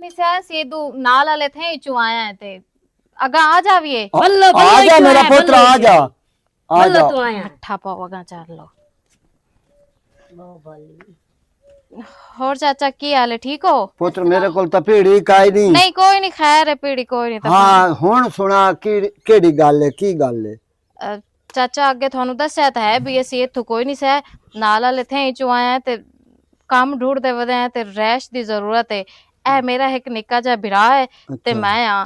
नहीं सह सीधू नाल वाले थे ही चु आया है ते अगा आ जाविए बल्लो आ जा मेरा पुत्र आ जा आ बल्लो जा तू आया मट्ठा पाओ अगा चल लो बहुत भली और चाचा की हाल है ठीक हो पुत्र मेरे को तो पीड़ी काई नहीं नहीं कोई नहीं खैर है पीड़ी कोई नहीं हाँ हुन सुना केड़ी गल है की गल है अ, चाचा अगे थानू दस्या तो है भी असी इत्थों कोई नहीं सह नाल वाले थे ही चु आया ते काम ढूंढते वदे हैं ते रैश दी जरूरत है ए मेरा एक निक्का जा भिरा है ते अच्छा। मैं आ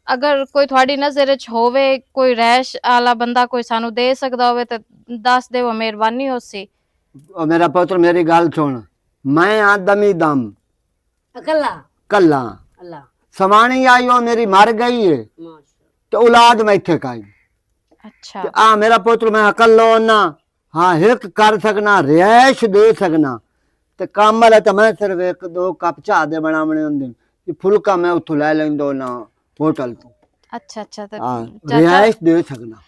अगर कोई थोड़ी नजर च होवे कोई रैश आला बंदा कोई सानू दे सकदा होवे ते दस देवो मेहरबानी होसी ओ मेरा पुत्र मेरी गल सुन मैं आ दमी दम अकल्ला कल्ला अल्लाह समानी आई हो मेरी मर गई है माशा तो औलाद मैं इत्थे काई अच्छा ते आ मेरा पुत्र मैं अकल्लो ना हाँ हिक कर सकना रिहायश दे सकना ते काम वाला तो मैं सिर्फ एक दो कप चाह दे बनावने होंदे फुलका मैं उथों ले लेंदो ना होटल तो अच्छा अच्छा ते हाँ चाचा रिहायश दे सकना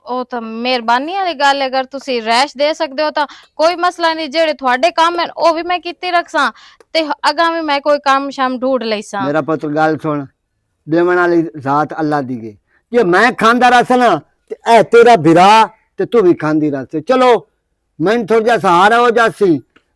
ਉਹ ਤਾਂ ਮਿਹਰਬਾਨੀ ਵਾਲੀ ਗੱਲ ਹੈ ਅਗਰ ਤੁਸੀਂ ਰੈਸ਼ ਦੇ ਸਕਦੇ ਹੋ ਤਾਂ ਕੋਈ ਮਸਲਾ ਨਹੀਂ ਜਿਹੜੇ ਤੁਹਾਡੇ ਕੰਮ ਹੈ ਉਹ ਵੀ ਮੈਂ ਕੀਤੀ ਰੱਖਾਂ ਤੇ ਅਗਾਂ ਵੀ ਮੈਂ ਕੋਈ ਕੰਮ ਸ਼ਾਮ ਢੂੰਡ ਲਈਸਾਂ मेरा पुत्र गल सुन देवन वाली जात अल्लाह दी गई जे मैं खांदा रस ना ते ए तेरा भिरा ते तू भी खांदी रस चलो मैं थोड़ा जा सहारा हो जासी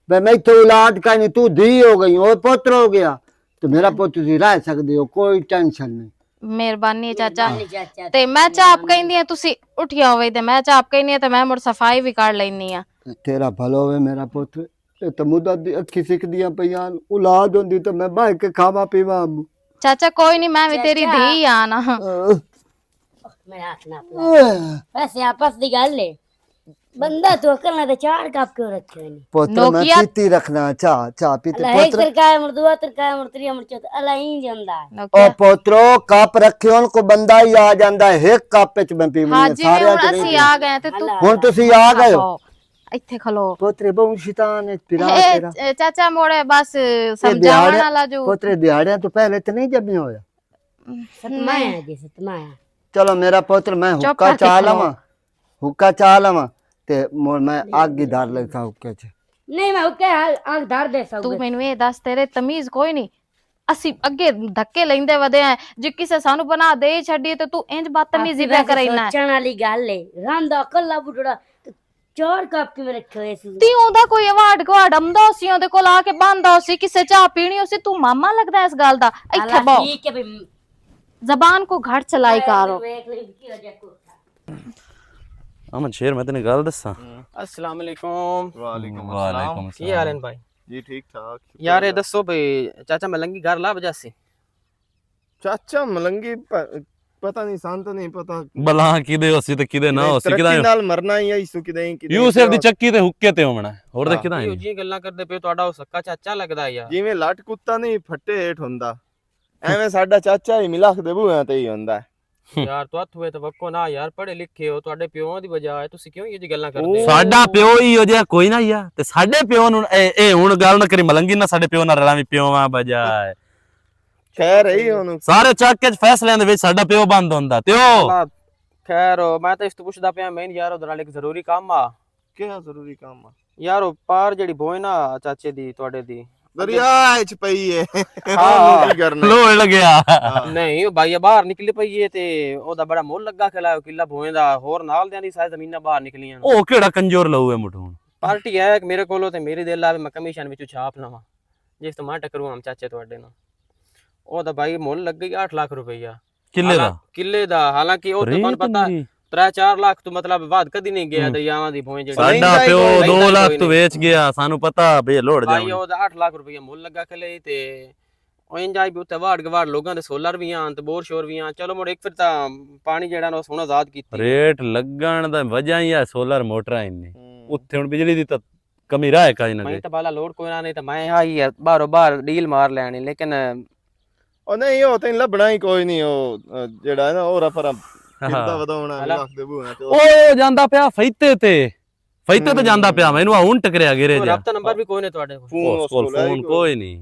भाई मैं तो औलाद का नहीं तू धी हो गई और पुत्र हो गया तो मेरा पुत्र तुसी रह सकदे हो कोई टेंशन नहीं ਮਿਹਰਬਾਨੀ ਚਾਚਾ चाचा ਤੇ ਮੈਂ ਚਾਪ ਕਹਿੰਦੀ ਆ ਤੁਸੀਂ ਉਠਿਆ ਹੋਵੇ ਤੇ ਮੈਂ ਚਾਪ ਕਹਿੰਦੀ ਆ ਤੇ ਮੈਂ ਮੁੜ ਸਫਾਈ ਵੀ ਕਰ ਲੈਣੀ ਆ तेरा भलो होवे मेरा पुत्र ये तो मुद्दा दी अखी सिकदियां पईयां औलाद होंदी तो मैं बाह के खावा पीवा ਚਾਚਾ ਕੋਈ ਨਹੀਂ ਮੈਂ ਵੀ ਤੇਰੀ ਧੀ ਆ ਨਾ मेरा हाथ ना अपना वैसे आपस दी गल है बंदा तो अकल्ला ते चार कप क्यों रखे ने पुत्र मैं नोकिया- पीती रखना चाह पीते अल्लाह एक पुत्र तरकाय मुर्दुआ तरकाय मुर्तरिया मुर्चत अल्लाह ही जानदा है ओ पुत्रो कप रखे उनको बंदा ही आ जांदा है एक कप विच मैं पीवनी ਹਾਂ है ਜਿਵੇਂ सारे ਹੁਣ ਅਸੀਂ ਆ ਗਏ ਤੇ ਤੂੰ हुन तुसी आ गए हो ਇੱਥੇ ਖਲੋ पुत्र बहु शैतान है पिरा तेरा ਇਹ ਚਾਚਾ ਮੋੜੇ ਬਸ ये ਸਮਝਾਉਣ दिहाड़े- ਵਾਲਾ जो पुत्र दिहाड़े तो पहले तो नहीं जब होया सतमाया जी सतमाया चलो मेरा पुत्र मैं चुप हुक्का करके चाह खलो। लवा हुक्का चाह लवा ते मैं आग ही धार लगता हुक्के च नहीं मैं ओके आग धार दे सकूं ਤੂੰ ਮੈਨੂੰ ਇਹ ਦੱਸ ਤੇਰੇ ਤਮੀਜ਼ ਕੋਈ ਨਹੀਂ ਅਸੀਂ ਅੱਗੇ ਧੱਕੇ ਲੈਂਦੇ ਵਦੇ ਆ ਜੇ ਕਿਸੇ ਸਾਨੂੰ ਬਣਾ ਦੇ ਹੀ ਛੱਡੀ ਤੇ ਤੂੰ ਇੰਜ ਬਦਤਮੀਜ਼ੀ ਪਿਆ ਕਰੈਨਾ सोचण वाली गल है रांदा अकल्ला बुढ़ड़ा चार कप के में रखे हुए सी ਤੀ ਉਹਦਾ ਕੋਈ ਅਵਾਰਡ ਗਵਾੜ ਆਉਂਦਾ ਸੀ ਉਹਦੇ ਕੋਲ ਆ ਕੇ ਬੰਦਾ ਸੀ ਕਿਸੇ ਚਾਹ ਪੀਣੀ ਸੀ ਤੂੰ ਮਾਮਾ ਲੱਗਦਾ ਇਸ ਗੱਲ ਦਾ ਇੱਥੇ अल्लाह ਬੋ ठीक है भाई ਜ਼ਬਾਨ ਕੋ ਘਟ ਚਲਾਈ ਕਾਰੋ देख ले की वजह को अमन शेर मैं तेने गल दसा अस्सलाम वालेकुम वालेकुम की हाल है भाई जी ठीक ठाक यार ये दसो भाई चाचा मलंगी घर ला बजा सी चाचा मलंगी पता नहीं सान तो नहीं पता बला किदे होसी ते किदे ना होसी किदा तरक्की नाल मरना ही है इसु किदे किदे यूसुफ दी चक्की ते हुक्के ते होवना ਹੋਰ ਤੇ ਕਿਦਾ ਇਹੋ ਜੀ ਗੱਲਾਂ ਕਰਦੇ ਪਏ ਤੁਹਾਡਾ ਉਹ ਸੱਕਾ ਚਾਚਾ ਲੱਗਦਾ ਯਾਰ ਜਿਵੇਂ ਲੱਟ ਕੁੱਤਾ ਨਹੀਂ ਫੱਟੇ ਹੇਠ ਹੁੰਦਾ ਐਵੇਂ ਸਾਡਾ ਚਾਚਾ ਹੀ ਮਿਲਖ ਦੇ ਬੂਹਾਂ ਤੇ ਹੀ ਹੁੰਦਾ ਯਾਰ ਤੂੰ ਹੱਥ ਹੋਏ ਤਵੱਕੋ ਨਾ ਯਾਰ ਪੜ੍ਹੇ ਲਿਖੇ ਹੋ ਤੁਹਾਡੇ ਪਿਓਾਂ ਦੀ ਵਜ੍ਹਾ ਹੈ ਤੁਸੀਂ ਕਿਉਂ ਇਹ ਜੀ ਗੱਲਾਂ ਕਰਦੇ ਹੋ ਸਾਡਾ ਪਿਓ ਹੀ ਹੋ ਜਿਹਾ ਕੋਈ ਨਾ ਯਾ ਤੇ ਸਾਡੇ ਪਿਓ ਨੂੰ ਇਹ ਹੁਣ ਗੱਲ ਨਾ ਕਰੀ ਮਲੰਗੀ ਨਾ ਸਾਡੇ ਪਿਓ ਨਾਲ ਰਲਾਵੀਂ ਪਿਓਾਂ ਬਜਾਏ ਖੈਰ ਰਹੀ ਉਹਨੂੰ ਸਾਰੇ ਚੱਕ ਕੇ ਫੈਸਲਿਆਂ ਦੇ ਵਿੱਚ ਸਾਡਾ ਪਿਓ ਬੰਦ ਹੁੰਦਾ ਤੇ ਉਹ ਖੈਰ ਮੈਂ ਤਾਂ ਇਸ ਤੋਂ ਪੁੱਛਦਾ ਪਿਆ ਮੈਂ ਯਾਰ ਉਹਦੇ ਨਾਲ ਇੱਕ ਜ਼ਰੂਰੀ ਕੰਮ ਆ ਕਿਹੜਾ ਜ਼ਰੂਰੀ ਕੰਮ ਆ ਯਾਰ ਉਹ ਪਾਰ ਜਿਹੜੀ ਬੋਏ ਨਾ ਚਾਚੇ ਦੀ ਤੁਹਾਡੇ ਦੀ ਦਰਿਆ ਚ ਪਈ ਏ ਹਾਂ। ਕੀ ਕਰਨਾ ਲੋੜ ਲੱਗਿਆ ਨਹੀਂ ਉਹ ਬਾਈਆ ਬਾਹਰ ਨਿਕਲੀ ਪਈ ਏ ਤੇ ਉਹਦਾ ਬੜਾ ਮੁੱਲ ਲੱਗਾ ਖਿਲਾਇਆ ਕਿੱਲਾ ਭੋਏ ਦਾ ਹੋਰ ਨਾਲ ਦਿਆਂ ਦੀ ਸਾਰੇ ਜ਼ਮੀਨਾਂ ਬਾਹਰ ਨਿਕਲੀਆਂ ਉਹ ਕਿਹੜਾ ਕੰਜੋਰ ਲਊ ਹੈ ਮੁੱਠੂ ਹੁਣ ਪਾਰਟੀ ਹੈ ਕਿ ਮੇਰੇ ਕੋਲੋਂ ਤੇ ਮੇਰੀ ਦਿਲ ਆਵੇ ਮੈਂ ਕਮਿਸ਼ਨ ਵਿੱਚੋਂ ਛਾਪ ਲਵਾਂ ਜਿਸ ਤੋਂ ਮੈਂ ਟਕਰੂ ਆਮ ਚਾਚੇ ਤੁਹਾਡੇ ਨਾਲ ਉਹਦਾ ਬਾਈ ਮੁੱਲ ਲੱਗ ਗਈ 8 ਲੱਖ ਰੁਪਈਆ ਕਿੱਲੇ ਦਾ ਕਿੱਲੇ ਦਾ ਹਾਲਾਂਕਿ ਉਹ ਤਾਂ ਤੁਹਾਨੂੰ ਪਤਾ 3-4 ਲੱਖ ਤੋਂ ਮਤਲਬ ਬਾਅਦ ਕਦੀ ਨਹੀਂ ਗਿਆ ਦਰਿਆਵਾਂ ਦੀ ਭੋਏ ਜਿਹੜੀ ਸਾਡਾ ਪਿਓ 2 ਲੱਖ ਤੋਂ ਵੇਚ ਗਿਆ ਸਾਨੂੰ ਪਤਾ ਬੇ ਲੋੜ ਬਾਈ ਜਾ ਉਹਦਾ 8 ਲੱਖ ਰੁਪਈਆ ਮੁੱਲ ਲੱਗਾ ਖਲੇ ਤੇ ਉਹ ਇੰਜਾਈ ਵੀ ਉੱਤੇ ਵਾੜ ਗਵਾੜ ਲੋਕਾਂ ਦੇ ਸੋਲਰ ਵੀ ਆਂ ਤੇ ਬੋਰ ਸ਼ੋਰ ਵੀ ਆਂ ਚਲੋ ਮੁੜ ਇੱਕ ਫਿਰ ਤਾਂ ਪਾਣੀ ਜਿਹੜਾ ਨਾ ਉਹ ਸੋਹਣਾ ਆਜ਼ਾਦ ਕੀਤਾ ਰੇਟ ਲੱਗਣ ਦਾ ਵਜ੍ਹਾ ਹੀ ਆ ਸੋਲਰ ਮੋਟਰਾਂ ਇੰਨੇ ਉੱਥੇ ਹੁਣ ਬਿਜਲੀ ਦੀ ਤਾਂ ਕਮੀ ਰਾਹ ਕਾਈ ਨਾ ਮੈਂ ਤਾਂ ਬਾਲਾ ਲੋਡ ਕੋਈ ਨਾ ਨਹੀਂ ਤਾਂ ਮੈਂ ਆਈ ਬਾਹਰੋਂ ਬਾਹਰ ਡੀਲ ਮਾਰ ਲੈਣੀ ਲੇਕਿਨ ਉਹ ਨਹੀਂ ਉਹ ਤੈਨੂੰ ਲੱਭਣਾ ਹੀ ਕੋਈ ਨਹੀਂ ਉਹ ਜਿਹੜਾ ਹੈ ਨਾ ਉਹ ਰਫਰ ਕਿੰਦਾ ਵਧਾਉਣਾ ਲੱਖ ਦੇ ਬੂਹਾਂ ਤੇ ਉਹ ਜਾਂਦਾ ਪਿਆ ਫੈਤੇ ਤੇ ਜਾਂਦਾ ਪਿਆ ਮੈਨੂੰ ਹੁਣ ਟਕਰਿਆ ਗਿਰੇ ਜਾ ਰਬਤਾ ਨੰਬਰ ਵੀ ਕੋਈ ਨਹੀਂ ਤੁਹਾਡੇ ਕੋਲ ਫੋਨ ਫੋਨ ਕੋਈ ਨਹੀਂ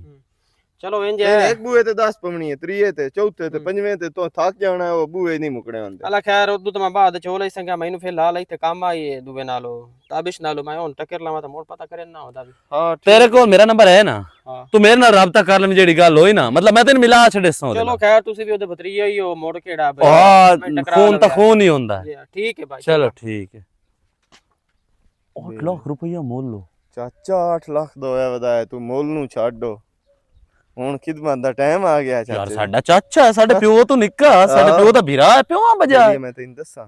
ਚਲੋ ਇੰਜ ਤੇ ਇੱਕ ਬੂਏ ਤੇ 10 ਪਵਣੀ ਹੈ, ਤਰੀਏ ਤੇ ਚੌਥੇ ਤੇ ਪੰਜਵੇਂ ਤੇ ਤੋਂ ਥੱਕ ਜਾਣਾ, ਉਹ ਬੂਏ ਨਹੀਂ ਮੁਕਣੇ ਹੁੰਦੇ। ਅਲਾ ਖੈਰ ਉਦੋਂ ਤਾਂ ਮੈਂ ਬਾਅਦ ਚੋ ਲਈ ਸੰਗਾ ਮੈਨੂੰ ਫਿਲਹਾਲ ਇੱਥੇ ਕੰਮ ਆਈ ਦੂਵੇ ਨਾਲੋਂ ਤਾਬਿਸ਼ ਨਾਲੋਂ ਮੈਂ ਹੁਣ ਟੱਕਰ ਲਾਵਾਂ ਤਾਂ ਮੋੜ ਪਤਾ ਕਰੇ ਨਾ ਹੁੰਦਾ ਵੀ। ਹਾਂ ਤੇਰੇ ਕੋਲ ਮੇਰਾ ਨੰਬਰ ਹੈ ਨਾ, ਹਾਂ। ਤੂੰ ਮੇਰੇ ਨਾਲ ਰਾਬਤਾ ਕਰ ਲੈ, ਜਿਹੜੀ ਗੱਲ ਹੋਈ ਨਾ, ਮਤਲਬ ਮੈਂ ਤੈਨੂੰ ਮਿਲਾ ਛੱਡੇ ਸਾਂ। ਚਲੋ ਖੈਰ ਤੁਸੀਂ ਵੀ ਉਹਦੇ ਭਤਰੀਆ ਹੀ ਹੋ, ਮੋੜ ਕਿਹੜਾ ਫੋਨ ਤਾਂ ਖੂਨ ਹੀ ਹੁੰਦਾ। ਠੀਕ ਹੈ ਭਾਈ। ਚਲੋ ਠੀਕ ਹੈ। 8 ਲੱਖ ਰੁਪਇਆ ਮੁੱਲ ਲੋ ਚਾਚਾ, 8 ਲੱਖ ਦਾ ਹੋਇਆ ਵਧਾਇਆ, ਤੂੰ ਮੁੱਲ ਨੂੰ ਛੱਡੋ, ਹੁਣ ਖਿਦਮਤ ਦਾ ਟਾਈਮ ਆ ਗਿਆ ਯਾਰ। ਚਾਚੇ। ਸਾਡਾ ਚਾਚਾ, ਸਾਡੇ ਪਿਓ ਤੋਂ ਨਿੱਕਾ, ਸਾਡੇ ਪਿਓ ਦਾ ਵੀਰਾ ਹੈ, ਪਿਓ ਬਜਾ। ਮੈਂ ਤੈਨੂੰ ਦੱਸਾਂ,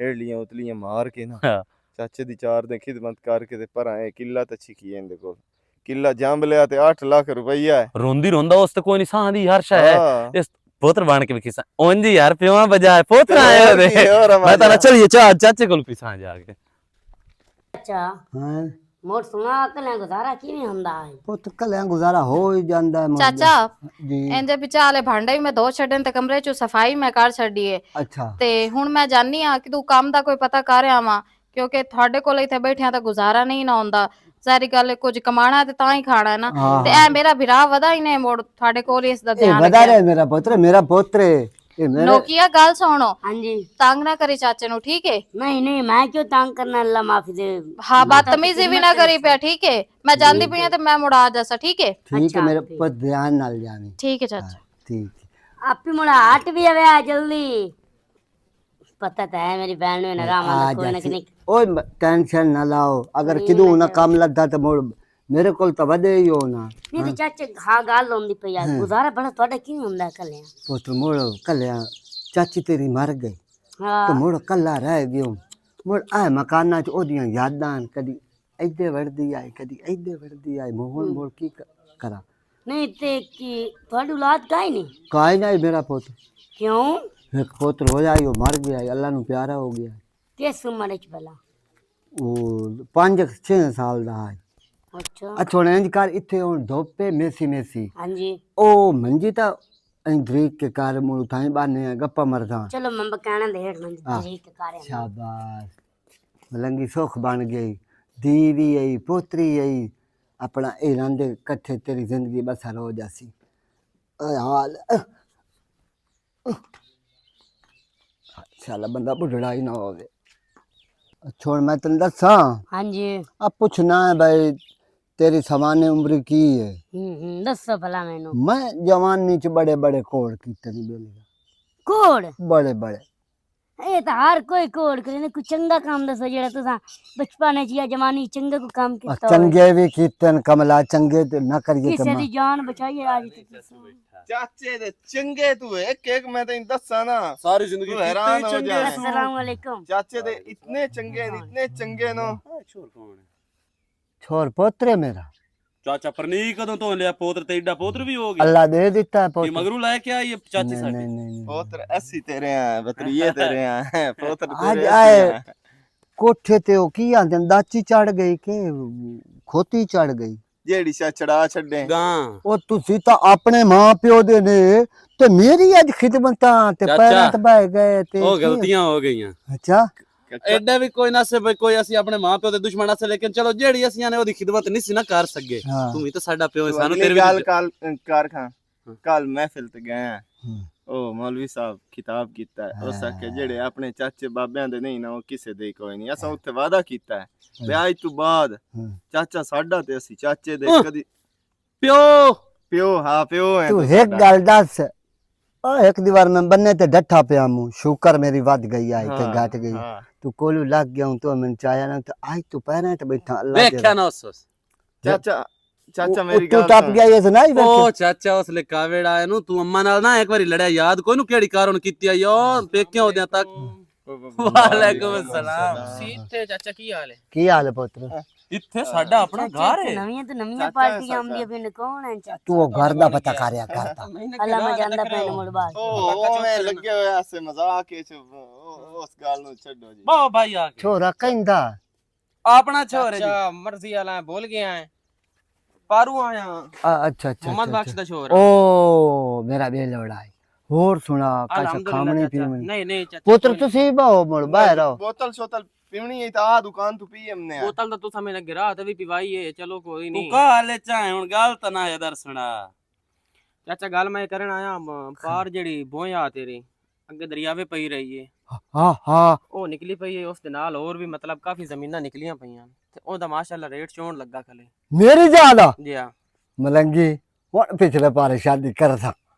ਹੇੜਲੀਆਂ ਉਤਲੀਆਂ ਮਾਰ ਕੇ ਨਾ ਹਾਂ। ਚਾਚੇ ਦੀ 4 ਦਿਨ ਖਿਦਮਤ ਕਰਕੇ ਤੇ ਪਰਾਂ ਇਹ ਕਿੱਲਾ ਤਾਂ ਛਿਕੀ ਇਹਦੇ ਕੋਲ, ਕਿੱਲਾ ਜੰਬ ਲਿਆ ਤੇ 8 ਲੱਖ ਰੁਪਈਆ ਹੈ। ਰੋਂਦੀ ਰੋਂਦਾ ਉਸ ਤੇ ਕੋਈ ਨਹੀਂ, ਸਾਹ ਦੀ ਹਰਸ਼ਾ ਹੈ। ਹਾਂ। ਇਸ ਪੁੱਤਰ ਬਣ ਕੇ ਵੀ ਕਿਸਾ ਉਂਝ ਯਾਰ, ਪਿਓ ਬਜਾ ਪੁੱਤਰ ਆਏ ਹੋਰ ਕੀ, ਹੋਰ ਉਹਦੇ। ਮੈਂ ਤਾਂ ਮਜ਼ਾ। ਚਲੀਏ ਚਾਚੇ ਕੋਲ ਪੀਸਾਂ ਜਾ ਕੇ। ਅੱਛਾ ਹਾਂ ਮੋੜ ਸੁਣਾ ਕਲਿਆਂ ਗੁਜ਼ਾਰਾ ਕਿਵੇਂ ਹੁੰਦਾ ਹੈ? ਪੁੱਤ ਕਲਿਆਂ ਗੁਜ਼ਾਰਾ ਹੋ ਹੀ ਜਾਂਦਾ ਹੈ ਚਾਚਾ ਜੀ। ਇੰਦੇ ਵਿਚਾਲੇ ਭਾਂਡੇ ਵੀ ਮੈਂ ਧੋ ਛੱਡਣ ਤੇ ਕਮਰੇ ਚ ਸਫਾਈ ਮੈਂ ਕਰ ਛੱਡੀਏ ਅੱਛਾ ਤੇ ਹੁਣ ਮੈਂ ਜਾਣੀ ਆ ਕਿ ਤੂੰ ਕੰਮ ਦਾ ਕੋਈ ਪਤਾ ਕਰ ਆਵਾਂ, ਕਿਉਂਕਿ ਤੁਹਾਡੇ ਕੋਲ ਇੱਥੇ ਬੈਠਿਆਂ ਤਾਂ ਗੁਜ਼ਾਰਾ ਨਹੀਂ ਨਾ ਹੁੰਦਾ। ਸਾਰੀ ਗੱਲ ਹੈ, ਕੁਝ ਕਮਾਣਾ ਤੇ ਤਾਂ ਹੀ ਖਾਣਾ ਹੈ ਨਾ। ਹਾਂ, ਤੇ ਐ ਮੇਰਾ ਵਿਰਾਹ ਵਦਾ ਹੀ ਨੇ ਮੋੜ ਤੁਹਾਡੇ ਕੋਲ ਇਸ ਦਾ ਇਹ ਧਿਆਨ ਵਦਾ ਰੱਖਿਆ। ਰਿਹਾ ਮੇਰਾ ਪੁੱਤਰ ਇਹ ਮੇਰੇ ਨੋਕੀਆ ਗੱਲ ਸੁਣੋ, ਹਾਂਜੀ। ਤੰਗ ਨਾ ਕਰੀ ਚਾਚੇ ਨੂੰ, ਠੀਕ ਹੈ? नहीं नहीं मैं क्यों तंग करना, अल्लाह माफी दे। हाँ बदतमीजी भी ना करी पे, ठीक है? मैं जानती पई तो मैं मुड़ा जैसा, ठीक है? ठीक है अच्छा, मेरे ठीक। पुत ध्यान नाल जानी। ठीक है चाचा। ठीक है। आप भी मुड़ा हट भी आवे जल्दी, पता तो है मेरी बहन ने राम आ कोई ना जासी। नहीं। ओए टेंशन ना लाओ, अगर किदू ना काम लगता तो मोड़ मेरे कोल तो वदे ही हो ना। नहीं तो चाचा हाँ गल होंदी पई यार, गुजारा बड़ा ਤੁਹਾਡਾ ਕਿਵੇਂ ਹੁੰਦਾ ਕਲਿਆਂ? पुत्र मोड़ कल्या चाची तेरी मर गई हाँ तो मोड़ कला रह गयो। मोड़ आ मकाना च ओदियां यादां कदी ऐदे वड़दी आई कदी ऐदे वड़दी आई, मोहन मोड़ की करा। नहीं ते की ਤੁਹਾਡੀ औलाद काई नहीं? काई नहीं मेरा पुत्र, क्यों? एक पुत्र हो जाई, वो मर गया, अल्लाह नु प्यारा हो गया। किस उम्र ਵਿੱਚ भला? वो 5-6 साल दा है। अच्छा अच्छा इंज कर इत्थे हुण धोपे मेसी मेसी हाँ जी ओ मंजी ता इंद्रीक के कार मुड़ थाई बाने गप्पा मरदा। चलो मैं कहना दे हेठ मंज हाँ। ठीक कार्य है। शाबाश मलंगी सुख बन गई, दीवी आई पोतरी आई, अपना ए रंदे कट्ठे तेरी जिंदगी बसर हो जासी। ओए हाल साला बंदा बुढ़ड़ा ही ना होवे। छोड़ मैं तन दसा हाँ जी अब पूछना है भाई तेरी सवाने उम्र की है? दसो भला मैनू। मैं जवानी च बड़े बड़े कोड़ कीते नहीं बोलेगा, कोड़ बड़े बड़े। ये तो हर कोई कोड़ करे ना, कोई चंगा काम दसो जेड़ा तुसा बचपन च या जवानी चंगे को काम और कीता होवे। चंगे भी कीते न कमला, चंगे तो ना करिए किसे दी जान बचाइए आज तुसा। ਚਾਚੇ ਦੇ ਚੰਗੇ ਤੂੰ ਇੱਕ ਇੱਕ ਮੈਂ ਤੈਨੂੰ ਦੱਸਾਂ ਨਾ, ਸਾਰੀ ਜ਼ਿੰਦਗੀ ਤੂੰ ਹੈਰਾਨ ਹੋ ਜਾ। अस्सलाम वालेकुम। ਚਾਚੇ ਦੇ ਇਤਨੇ ਚੰਗੇ ਨੋ। छोर पोतरे मेरा ਚਾਚਾ ਪਰਨੀ ਕਦੋਂ ਤੋਂ ਲਿਆ ਪੋਤਰ ਤੇ ਏਡਾ ਪੋਤਰ ਵੀ ਹੋ ਗਿਆ अल्लाह दे देता है ਇਹ पोत्र। ਮਗਰੂ ਲੈ ਕੇ ਆਈ ਚਾਚੀ नहीं, ਸਾਡੀ नहीं, नहीं, नहीं। ਪੋਤਰ ਅਸੀਂ ਤੇਰੇ ਆ, ਬਤਰੀਏ ਤੇਰੇ ਆ, ਪੋਤਰ आज ਤੇਰੇ आए ਅਸੀਂ ਆ। कोठे ते ओ की आंदे दाची चढ़ गई के खोती चढ़ गई? ਜਿਹੜੀ ਛੜਾ ਛੱਡੇ ਗਾਂ ओ तुसी तो अपने मां प्यो दे ने ते मेरी आज खिदमतां ते चाचा, पैरां ते बह गए ते ਉਹ ਗਲਤੀਆਂ ਹੋ ਗਈਆਂ अच्छा ਐਡਾ ਵੀ ਕੋਈ ਨਾ ਸੇ ਬਈ ਕੋਈ ਅਸੀਂ ਆਪਣੇ ਮਾਂ ਪਿਓ ਦੇ ਦੁਸ਼ਮਣ ਆ ਸੇ, ਲੇਕਿਨ ਚਲੋ ਜਿਹੜੀ ਅਸੀਂ ਨੇ ਉਹਦੀ ਖਿਦਮਤ ਨਹੀਂ ਸੀ ਨਾ ਕਰ ਸਕੇ। हाँ ਤੂੰ ਵੀ ਤਾਂ ਸਾਡਾ ਪਿਓ ਹੈ, ਤੂੰ ਸਾਨੂੰ ਅਗਲੀ ਤੇਰੇ ਗੱਲ ਵੀ ਕੱਲ ਕਰ ਖਾਂ ਕੱਲ ਮਹਿਫਿਲ ਤੇ ਗਏ ਆ, हम्म, ਉਹ ਮੌਲਵੀ ਸਾਹਿਬ ਕਿਤਾਬ ਕੀਤਾ ਹੈ, ਉਸ ਆਖੇ ਜਿਹੜੇ ਆਪਣੇ ਚਾਚੇ ਬਾਬਿਆਂ ਦੇ ਨਹੀਂ ਨਾ ਉਹ ਕਿਸੇ ਦੇ ਕੋਈ ਨਹੀਂ। ਅਸਾਂ ਉੱਥੇ ਵਾਅਦਾ ਕੀਤਾ ਹੈ ਵੀ ਅੱਜ ਤੋਂ ਬਾਅਦ हम्म। ਚਾਚਾ ਸਾਡਾ ਤੇ ਅਸੀਂ ਚਾਚੇ ਦੇ ਕਦੀ ਪਿਓ ਪਿਓ ਹਾਂ ਪਿਓ ਹੈ तू ਤੂੰ एक ਸਾਡਾ। गल दस, ओ एक दीवार में बनने ते डठा पिया मुंह, शुक्र मेरी वध गई आई के हाँ, घट गई। हाँ। तू कोलू लग गया हूं तो मैं चाया ना तो आज तू पैरें ते बैठा अल्लाह दे। ਵੇਖਿਆ ਨਾ ਉਸ ਚਾਚਾ ਮੇਰੀ तू ਗੱਲ टप ਸੁਣ। गया ये सुनाई ਉਹ बैठे ਚਾਚਾ ਉਸ ਲਕਾਵੇੜਾ ਇਹਨੂੰ ਤੂੰ ਅੰਮਾ ਨਾਲ ਨਾ ਇੱਕ ਵਾਰੀ ਲੜਿਆ, ਯਾਦ ਕੋਈ ਨੂੰ ਕਿਹੜੀ ਕਾਰਨ ਕੀਤੀ ਆ ਯਾਰ ਪੇਕਿਆਂ ਉਹਦਿਆਂ ਤੱਕ। ਵਾਲੇਕੁਮ अस्सलाम। ਸੀਤੇ ਚਾਚਾ ਕੀ ਹਾਲ ਹੈ? की हाल है पुत्र? ਇੱਥੇ ਸਾਡਾ ਆਪਣਾ ਘਰ ਹੈ। नवीं तो नवीं पार्टियां आंदी पिंड कौन है चाचा? तू वो घर दा पता करया करता। अल्लाह मैं जानदा पिंड मुड़ बाहर। ਉਹ ਮੈਂ ਲੱਗੇ ਹੋਇਆ ਸੇ ਮਜ਼ਾਕ ਵਿੱਚ, ਉਸ ਗੱਲ ਨੂੰ ਛੱਡੋ ਜੀ। ਵਾਹ ਭਾਈ ਆ ਕੇ छोरा कहंदा ਆਪਣਾ ਛੋਰੇ ਜੀ। ਚਾਚਾ ਮਰਜ਼ੀ ਵਾਲਾ ਭੁੱਲ ਗਿਆ ਹੈ, ਪਾਰੂ ਆਇਆ अच्छा अच्छा ਮੁਹੰਮਦ अच्छा, ਬਖਸ਼ अच्छा। ਦਾ ਸ਼ੋਰ। ओ मेरा बेलोड़ा है और सुना कैसा खामनी पीवनी ਨਹੀਂ ਨਹੀਂ ਚਾਚਾ पुत्र तुसी बाओ मुड़ बाहर आओ। ਬੋਤਲ ਸ਼ੋਤਲ ਪੀਵਣੀ ਹੈ ਤਾਂ ਆ ਦੁਕਾਨ ਤੋਂ ਪੀ ਹਮਨੇ ਆ। ਬੋਤਲ ਤਾਂ ਤੂੰ ਸਮੇਂ ਲੱਗੇ ਰਾਤ ਵੀ ਪਿਵਾਈ ਹੈ, ਚਲੋ ਕੋਈ ਤੂੰ ਨਹੀਂ। ਕਾਲੇ ਚਾਹੇ ਹੁਣ ਗੱਲ ਤਾਂ ਨਾ ਯਾਰ ਸੁਣਾ। ਚਾਚਾ ਗੱਲ ਮੈਂ ਕਰਨ ਆਇਆ ਪਾਰ ਜਿਹੜੀ ਬੋਇਆ ਤੇਰੀ ਅੱਗੇ ਦਰਿਆਵੇ ਪਈ ਰਹੀ ਏ ਹਾਂ ਹਾਂ ਉਹ ਨਿਕਲੀ ਪਈ ਏ ਉਸ ਦੇ ਨਾਲ ਹੋਰ ਵੀ ਮਤਲਬ ਕਾਫੀ ਜ਼ਮੀਨਾਂ ਨਿਕਲੀਆਂ ਪਈਆਂ ਤੇ ਉਹਦਾ ਮਾਸ਼ਾਅੱਲਾ ਰੇਟ ਚੋਣ ਲੱਗਾ ਖਲੇ ਮੇਰੀ ਜ਼ਿਆਦਾ ਜੀ ਆ ਮਲੰਗੀ ਹੁਣ ਪਿਛਲੇ ਪਾਰੇ ਸ਼ਾਦੀ ਕਰ ਸਾਂ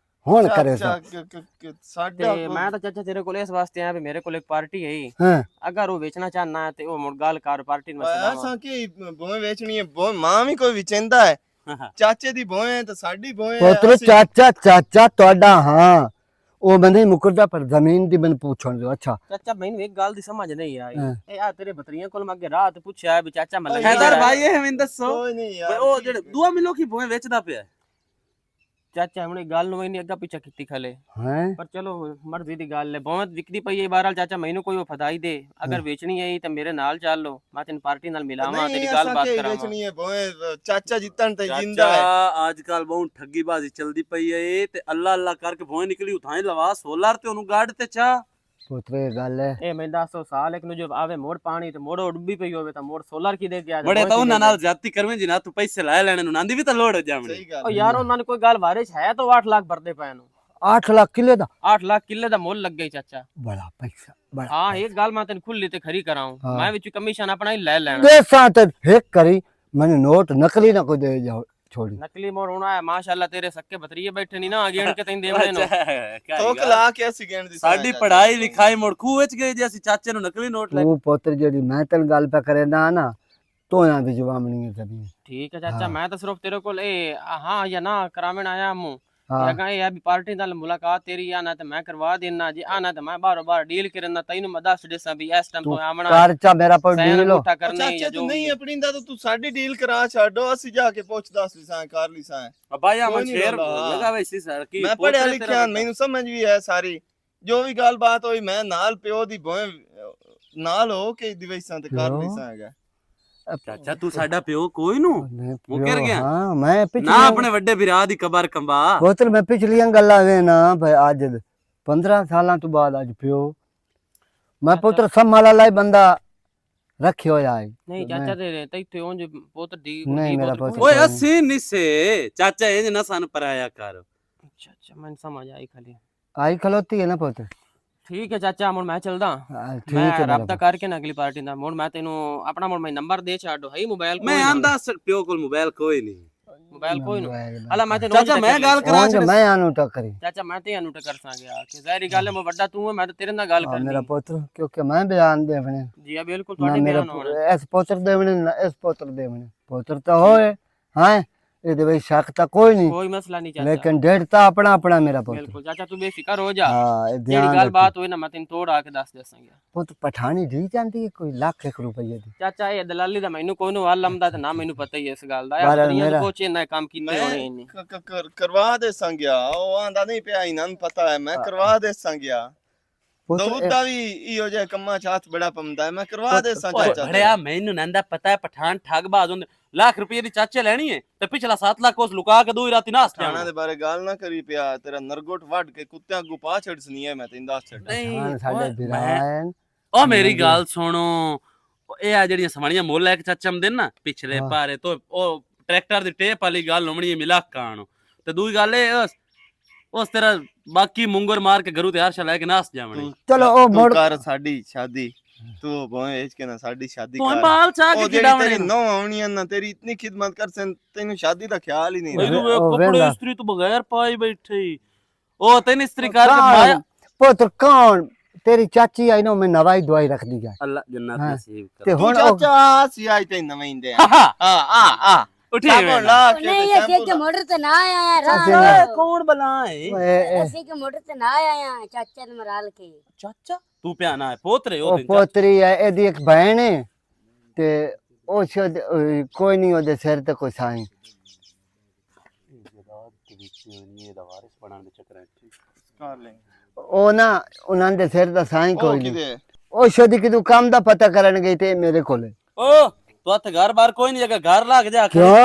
ਹੁਣ ਕਰੇ ਸਾਂ ਸਾਡਾ ਤੇ ਮੈਂ ਤਾਂ ਚਾਚਾ ਤੇਰੇ ਕੋਲ ਇਸ ਵਾਸਤੇ ਆਇਆ ਵੀ ਮੇਰੇ ਕੋਲ ਇੱਕ ਪਾਰਟੀ ਹੈ ਹਾਂ ਅਗਰ ਉਹ ਵੇਚਣਾ ਚਾਹਨਾ ਹੈ ਤੇ ਉਹ ਮੁੜ ਗੱਲ ਕਰ ਪਾਰਟੀ ਨੂੰ ਮਸਲਾ ਅਸਾਂ ਕੀ ਬੋਏ ਵੇਚਣੀ ਹੈ ਮਾਂ ਵੀ ਕੋਈ ਵਿਚੰਦਾ ਹੈ ਚਾਚੇ ਦੀ ਬੋਏ ਹੈ ਤਾਂ ਸਾਡੀ ਬੋਏ ਹੈ ਪੁੱਤਰ ਚਾਚਾ ਤੁਹਾਡਾ ਹਾਂ ਉਹ ਬੰਦੇ ਮੁਕਰਦਾ ਪਰ ਜ਼ਮੀਨ ਦੀ ਮੈਨੂੰ ਪੁੱਛਣ ਦਿਓ ਅੱਛਾ ਚਾਚਾ ਮੈਨੂੰ ਇੱਕ ਗੱਲ ਦੀ ਸਮਝ ਨਹੀਂ ਆਈ ਹਾਂ। ਇਹ ਆ ਤੇਰੇ ਬਤਰੀਆਂ ਕੋਲ ਮੈਂ ਅੱਗੇ ਰਾਤ ਪੁੱਛਿਆ ਵੀ ਚਾਚਾ ਮਤਲਬ हैदर भाई ये हमें दसो ਕੋਈ ਨਹੀਂ ਓਏ ਯਾਰ ਉਹ ਜਿਹੜੇ ਦੂਆ ਮਿਲੋ ਕੀ ਭੋਏ ਵੇਚਦਾ ਪਿਆ ਚਾਚਾ ਹੁਣ ਇਹ ਗੱਲ ਨੂੰ ਨਹੀਂ ਅੱਗਾ ਪਿੱਛਾ ਕੀਤੀ ਖਲੇ ਹੈ ਪਰ ਚਲੋ ਮਰਜ਼ੀ ਦੀ ਗੱਲ ਹੈ ਬਹੁਤ ਵਿਕਦੀ ਪਈ ਹੈ ਬਹਰਾਲ ਚਾਚਾ ਮੈਨੂੰ ਕੋਈ ਫਦਾਈ ਦੇ ਅਗਰ ਵੇਚਣੀ ਹੈ ਤਾਂ ਮੇਰੇ ਨਾਲ ਚੱਲ ਲੋ ਮੈਂ ਤੈਨੂੰ ਪਾਰਟੀ ਨਾਲ ਮਿਲਾਵਾਂ ਤੇਰੀ ਗੱਲ ਬਾਤ ਕਰਾਵਾਂ ਵੇਚਣੀ ਹੈ ਬੋਏ ਚਾਚਾ ਜਿੱਤਣ ਤੇ ਜਿੰਦਾ ਹੈ ਚਾਚਾ ਅੱਜ ਕੱਲ ਬਹੁਤ ਠੱਗੀ ਬਾਜ਼ੀ ਚਲਦੀ ਪਈ ਏ ਤੇ ਅੱਲਾ ਅੱਲਾ ਕਰਕੇ ਭੋਏ ਨਿਕਲੀ ਉਥਾਂ ਲਵਾ ਸੋਲਰ ਤੇ ਉਹਨੂੰ ਗਾੜ ਤੇ ਚਾ ਪੁੱਤਰ ਇਹ ਗੱਲ ਹੈ ਇਹ ਮੈਂ 10 ਸਾਲ ਇੱਕ ਨੂੰ ਜੋ ਆਵੇ ਮੋੜ ਪਾਣੀ ਤੇ ਮੋੜ ਡੁੱਬੀ ਪਈ ਹੋਵੇ ਤਾਂ ਮੋੜ ਸੋਲਰ ਕੀ ਦੇ ਕੇ ਆ ਬੜੇ ਤਾਂ ਉਹਨਾਂ ਨਾਲ ਜਾਤੀ ਕਰਵੇਂ ਜਿਨਾ ਤੂੰ ਪੈਸੇ ਲੈ ਲੈਣੇ ਨੂੰ ਨਾਂਦੀ ਵੀ ਤਾਂ ਲੋੜ ਹੋ ਜਾਵਣੀ ਸਹੀ ਗੱਲ ਉਹ ਯਾਰ ਉਹਨਾਂ ਨੇ ਕੋਈ ਗੱਲ ਵਾਰਿਸ਼ ਹੈ ਤਾਂ 8 ਲੱਖ ਭਰਦੇ ਪਏ ਨੂੰ 8 ਲੱਖ ਕਿਲੇ ਦਾ 8 ਲੱਖ ਕਿੱਲੇ ਦਾ ਮੁੱਲ ਲੱਗ ਗਈ ਚਾਚਾ ਬੜਾ ਪੈਸਾ ਬੜਾ ਹਾਂ ਇਹ ਗੱਲ ਮੈਂ ਤੈਨੂੰ ਖੁੱਲੀ ਤੇ ਖਰੀ ਕਰਾਉਂ ਹਾਂ। ਮੈਂ ਵਿੱਚ ਕਮਿਸ਼ਨ ਆਪਣਾ ਹੀ ਲੈ ਲੈਣਾ ਦੇਸਾਂ ਤੇ ਹਿੱਕ ਕਰੀ ਮੈਨੂੰ ਨੋਟ ਨਕਲੀ ਨਾ ਕੋਈ ਦੇ ਜਾਓ ਛੋੜੀ ਨਕਲੀ ਮੋੜ ਹੋਣਾ ਹੈ ਮਾਸ਼ਾਅੱਲਾ ਤੇਰੇ ਸੱਕੇ ਬਤਰੀਏ ਬੈਠੇ ਨਹੀਂ ਨਾ ਆ ਗਏ ਕਿ ਤੈਨੂੰ ਦੇਵਣੇ ਨੂੰ ਤੋਕ ਲਾ ਕੇ ਅਸੀਂ ਗਣ ਦੀ ਸਾਡੀ ਪੜ੍ਹਾਈ ਲਿਖਾਈ ਮੁੜਖੂ ਵਿੱਚ ਗਈ ਜੇ ਅਸੀਂ ਚਾਚੇ ਨੂੰ ਨਕਲੀ ਨੋਟ ਲੈ ਤੂੰ ਪੁੱਤਰ ਜਿਹੜੀ ਮੈਂ ਤੈਨੂੰ ਗੱਲ ਪਾ ਕਰੇ ਨਾ ਤੋਆਂ ਦੀ ਜਵਾਮਣੀ ਹੈ ਜ਼ਮੀਨ ਠੀਕ ਹੈ ਚਾਚਾ ਹਾਂ। ਮੈਂ ਤਾਂ ਸਿਰਫ ਤੇਰੇ ਕੋਲ ਇਹ ਹਾਂ ਜਾਂ ਨਾ ਕਰਾਵਣ ਆਇਆ ਮੂੰ ਹਾਂ ਜਗਾ ਇਹ ਆ ਵੀ ਪਾਰਟੀ ਨਾਲ ਮੁਲਾਕਾਤ ਤੇਰੀ ਆਣਾ ਤੇ ਮੈਂ ਕਰਵਾ ਦੇਣਾ ਜੇ ਆਣਾ ਤੇ ਮੈਂ ਬਾਰੋ ਬਾਰ ਡੀਲ ਕਰਨਾ ਤੈਨੂੰ ਮੈਂ ਦੱਸ ਦੇਸਾਂ ਵੀ ਇਸ ਟਾਈਮ ਤੋਂ ਆਵਣਾ ਕਰ ਚਾ ਮੇਰਾ ਪਰ ਸੈਨ ਡੀਲ ਇਕੱਠਾ ਕਰਨੀ ਚਾਚਾ ਹੈ ਤੂੰ ਜੋ ਨਹੀਂ ਆਪਣੀ ਦਾ ਤੂੰ ਸਾਡੀ ਡੀਲ ਕਰਾ ਛੱਡੋ ਅਸੀਂ ਜਾ ਕੇ ਪੁੱਛ ਦੱਸ ਲਿਸਾਂ ਕਰ ਲਿਸਾਂ ਭਾਈ ਆ ਕੋਈ ਨੀ ਸ਼ੇਰ ਬਾਬਾ। ਲਗਾ ਵੈਸੀ ਸਰ ਕੀ ਮੈਂ ਪੜਿਆ ਲਿਖਿਆ ਮੈਨੂੰ ਸਮਝ ਵੀ ਹੈ ਸਾਰੀ ਜੋ ਵੀ ਗੱਲਬਾਤ ਹੋਈ ਮੈਂ ਨਾਲ ਪਿਓ ਦੀ ਬੋਏ ਨਾਲ ਹੋ ਕੇ ਦਿਵਸਾਂ ਤੇ ਕਰ ਪਿਓ? ਲਿਸਾਂ ਹੈਗਾ ਚਾਚਾ ਤੂੰ ਸਾਡਾ ਪਿਓ ਕੋਈ ਨੂੰ ਮੁੱਕਰ ਗਿਆ? ਹਾਂ ਮੈਂ ਨਾ ਪਿਛਲੀ ਆਪਣੇ ਵੱਡੇ ਵਿਰਾਹ ਦੀ ਕਬਰ ਕੰਬਾ ਪੁੱਤਰ ਮੈਂ ਪਿਛਲੀਆਂ ਗੱਲਾਂ ਵੇ ਨਾ ਭਾਈ ਅੱਜ 15 ਸਾਲਾਂ ਤੋਂ ਬਾਅਦ ਅੱਜ ਪਿਓ ਮੈਂ ਪੁੱਤਰ ਸੰਭਾਲਾ ਲਈ ਬੰਦਾ ਰੱਖਿਆ ਹੋਇਆ ਹੈ ਨਹੀਂ ਚਾਚਾ ਤੇਰੇ ਤੈਥੇ ਉਂਝ ਪੁੱਤ ਦੀ ਨਹੀਂ, ਮੇਰਾ ਪੁੱਤ ਓਏ ਅਸੀਂ ਨਿਸੇ ਚਾਚਾ ਇਹ ਨਾ ਸਾਨੂੰ ਪਰਾਇਆ ਕਰ ਅੱਛਾ ਅੱਛਾ ਮੈਨੂੰ ਸਮਝ ਆਈ ਖਾਲੀ ਆਈ ਖਲੋਤੀ ਹੈ ਨਾ ਪੁੱਤ ਠੀਕ ਹੈ ਚਾਚਾ ਹੁਣ ਮੈਂ ਚੱਲਦਾ ਠੀਕ ਮੈਂ ਹੈ ਮੇਰਾ ਰਾਬਤਾ ਕਰਕੇ ਨਾ ਅਗਲੀ ਪਾਰਟੀ ਦਾ ਹੁਣ ਮੈਂ ਤੈਨੂੰ ਆਪਣਾ ਹੁਣ ਮੈਂ ਨੰਬਰ ਦੇ ਛੱਡੋ ਹੈ ਮੋਬਾਈਲ ਮੈਂ ਆਂਦਾ ਪਿਓ ਕੋਲ ਮੋਬਾਈਲ ਕੋਈ ਨਹੀਂ ਮੋਬਾਈਲ ਕੋਈ ਨੂੰ ਪੁੱਤ। ਹਲਾ ਮੈਂ ਤੈਨੂੰ ਚਾਚਾ ਮੈਂ ਗੱਲ ਕਰਾਂ ਉਂਝ ਮੈਂ ਆਨੂੰ ਟੱਕਰੀ ਚਾਚਾ ਮੈਂ ਤੇ ਅਨੂ ਟਕਰ ਸਾਂਗਿਆ ਕਿ ਜ਼ਾਹਿਰੀ ਗੱਲ ਹੈ ਮੈਂ ਵੱਡਾ ਤੂੰ ਹੈ ਮੈਂ ਤਾਂ ਤੇਰੇ ਨਾਲ ਗੱਲ ਹਾਂ, ਮੇਰਾ ਕਰਨੀ ਪੁੱਤਰ ਕਿਉਂਕਿ ਮੈਂ ਬਿਆਨ ਦੇਵਣੇ ਜੀ ਆ ਬਿਲਕੁਲ ਨਾ ਤੁਹਾਡੇ ਮੇਰਾ ਬਿਆਨ ਹੋਣਾ ਇਸ ਪੁੱਤਰ ਦੇਵਣੇ ਨਾ ਇਸ ਪੁੱਤਰ ਦੇਵਣੇ ਪੁੱਤਰ ਤਾਂ ਹੋਏ ਹਾਂ ਇਹਦੇ ਵਿੱਚ ਸ਼ੱਕ ਤਾਂ ਕੋਈ ਨਹੀਂ ਕੋਈ ਮਸਲਾ ਨਹੀਂ ਚਾਚਾ ਲੇਕਿਨ ਡੇਢ ਤਾਂ ਆਪਣਾ ਆਪਣਾ ਮੇਰਾ ਪੁੱਤ ਬਿਲਕੁਲ ਚਾਚਾ ਤੂੰ ਬੇਫਿਕਰ ਹੋ ਜਾ ਹਾਂ ਇਹ ਜਿਹੜੀ ਧਿਆਨ ਗੱਲ ਰੱਖੀ। ਬਾਤ ਹੋਈ ਨਾ ਮੈਂ ਤੈਨੂੰ ਤੋੜ ਆ ਕੇ ਦੱਸ ਦੱਸਾਂਗਾ ਪੁੱਤ ਪਠਾਣੀ ਢੀ ਜਾਂਦੀ ਹੈ ਕੋਈ ਲੱਖ ਇੱਕ ਰੁਪਏ ਦੀ ਚਾਚਾ ਇਹ ਦਲਾਲੀ ਦਾ ਮੈਨੂੰ ਕੋਈ ਨੂੰ ਹੱਲ ਲੰਦਾ ਤੇ ਨਾ ਮੈਨੂੰ ਪਤਾ ਹੀ ਹੈ ਇਸ ਗੱਲ ਦਾ ਬਾਹਰ ਯਾਰ ਦੁਨੀਆ ਮੇਰਾ- ਦੇ ਕੋਚੇ ਨਾ ਕੰਮ ਕੀਤੇ ਹੋਣੇ ਇਹਨੇ ਕਰਵਾ ਦੇ ਸੰਗਿਆ ਉਹ ਆਂਦਾ ਨਹੀਂ ਪਿਆ ਇਹਨਾਂ ਨੂੰ ਪਤਾ ਹੈ ਮੈਂ ਕਰਵਾ ਦੇ ਸੰਗਿਆ ਪੁੱਤਰ ਦਊਦ ਦਾ ਵੀ ਇਹੋ ਜਿਹਾ ਕੰਮਾਂ ਚ ਹੱਥ ਬੜਾ ਪੰਦਾ ਹੈ ਮੈਂ ਕਰਵਾ ਦੇ ਸਾਂ ਓਏ ਚਾਚਾ ਭੜਿਆ ਮੈਨੂੰ ਨੰਦਾ ਪਤਾ ਹੈ ਪਠਾਨ ਠੱਗਬਾਜ਼ ਹੁੰਦੇ ਲੱਖ ਰੁਪਏ ਦੀ ਚਾਚੇ ਲੈਣੀ ਹੈ ਤੇ ਪਿਛਲਾ 7 ਲੱਖ ਉਸ ਲੁਕਾ ਕੇ ਦੋ ਰਾਤੀ ਨਾਸ ਖਾਣਾ ਜਾਣਾ ਦੇ ਬਾਰੇ ਗੱਲ ਨਾ ਕਰੀ ਪਿਆ ਤੇਰਾ ਨਰਗੋਟ ਵੱਢ ਕੇ ਕੁੱਤਿਆਂ ਨੂੰ ਪਾ ਛੱਡਸਨੀ ਹੈ ਮੈਂ ਤੈਨੂੰ ਦੱਸ ਛੱਡ ਹਾਂ ਸਾਡੇ ਓਏ, ਬਿਰਾਨ ਉਹ ਮੇਰੀ ਗੱਲ ਸੁਣੋ ਇਹ ਆ ਜਿਹੜੀਆਂ ਸਮਾਣੀਆਂ ਮੁੱਲ ਇੱਕ ਚਾਚਾ ਹੁੰਦੇ ਨਾ ਪਿਛਲੇ ਹਾਂ। ਪਾਰੇ ਤੋਂ ਉਹ ਟਰੈਕਟਰ ਦੀ ਟੇਪ ਵਾਲੀ ਗੱਲ ਹੋਣੀ ਮਿਲਾ ਕਾਣ ਤੇ ਦੂਜੀ ਗੱਲ ਇਹ ਉਸ ਤਰ੍ਹਾਂ ਬਾਕੀ ਮੁੰਗਰ ਮਾਰ ਕੇ ਘਰੂ ਤੇ ਹਰਸ਼ਾ ਲੈ ਕੇ ਨਾਸ ਜਾਵਣੀ ਚਲੋ ਉਹ ਤੂੰ ਮੋੜ ਕਰ ਸਾਡੀ ਸ਼ਾਦੀ ਤੂੰ ਬੋਏ ਵੇਚ ਕੇ ਨਾ ਸਾਡੀ ਸ਼ਾਦੀ ਤੂੰ ਕਰ ਬਾਲ ਚਾ ਉਹ ਕੇ ਜਿਹੜੀ ਕਿਡਾਵਣੇ ਤੇਰੀ ਨੌ ਆਉਣੀਆਂ ਨਾ ਤੇਰੀ ਇਤਨੀ ਖਿਦਮਤ ਕਰ ਸਨ ਤੈਨੂੰ ਸ਼ਾਦੀ ਦਾ ਖਿਆਲ ਹੀ ਨਹੀਂ ਇਹਨੂੰ ਉਹ ਕੱਪੜੇ ਵੇਂਦਾ। ਇਸਤਰੀ ਤੋਂ ਬਗੈਰ ਪਾਈ ਬੈਠੀ ਉਹ ਤੈਨੂੰ ਇਸਤਰੀ ਕਰਕੇ ਮਾਇਆ ਪੁੱਤਰ ਕੌਣ ਤੇਰੀ ਚਾਚੀ ਆਈ ਨਾ ਮੈਂ ਨਵਾਈ ਦਵਾਈ ਰੱਖ ਦੀ ਗਿਆ ਅੱਲਾ ਜੰਨਤ ਹਾਂ। ਨਸੀਬ ਤੇ ਕਰ ਹੁਣ ਤੂੰ ਉਹ ਚਾਚਾ ਸੀ ਆਈ ਤੇ ਨਵੇਂ ਦੇ ਆ ਹਾਂ ਆ ਉਠੀ ਸਾਬਣ ਲਾ ਕੇ नहीं ਤੇ ऐसे के मोटर तो ना आया यार ਅਸੀਂ हाँ, ਨਾ- ਕੌਣ ਬਲਾਏ ऐसे के मोटर तो ना आया यार चाचा ने मराल के ਚਾਚਾ ਤੂੰ ਪਿਆਣਾ ਹੈ ਪੋਤਰੇ ਉਹ ਉਹ ਦਿਨ ਪੋਤਰੀ ਹੈ ਇਹਦੀ ਇੱਕ ਭੈਣ ਹੈ ਤੇ ਉਹ ਸ਼ਾਇਦ ਕੋਈ ਨਹੀਂ ਉਹਦੇ ਸਿਰ ਤੇ ਕੋਈ ਸਾਈਂ ਕਰ ਲੈ ਉਹ ਨਾ ਉਹਨਾਂ ਦੇ ਸਿਰ ਦਾ ਸਾਈਂ ਉਹ ਕੋਈ ਨਹੀਂ ਕਿਦੇ ਉਹ ਸ਼ਾਇਦ ਕਿਦੋਂ ਕੰਮ ਦਾ ਪਤਾ ਕਰਨ ਗਈ ਤੇ ਮੇਰੇ ਕੋਲੇ ਓ ਤੂੰ ਹੱਥ ਘਰ ਬਾਰ ਕੋਈ ਨਹੀਂ ਜਗਾ ਘਰ ਲੱਗ ਜਾ ਕਿਉਂ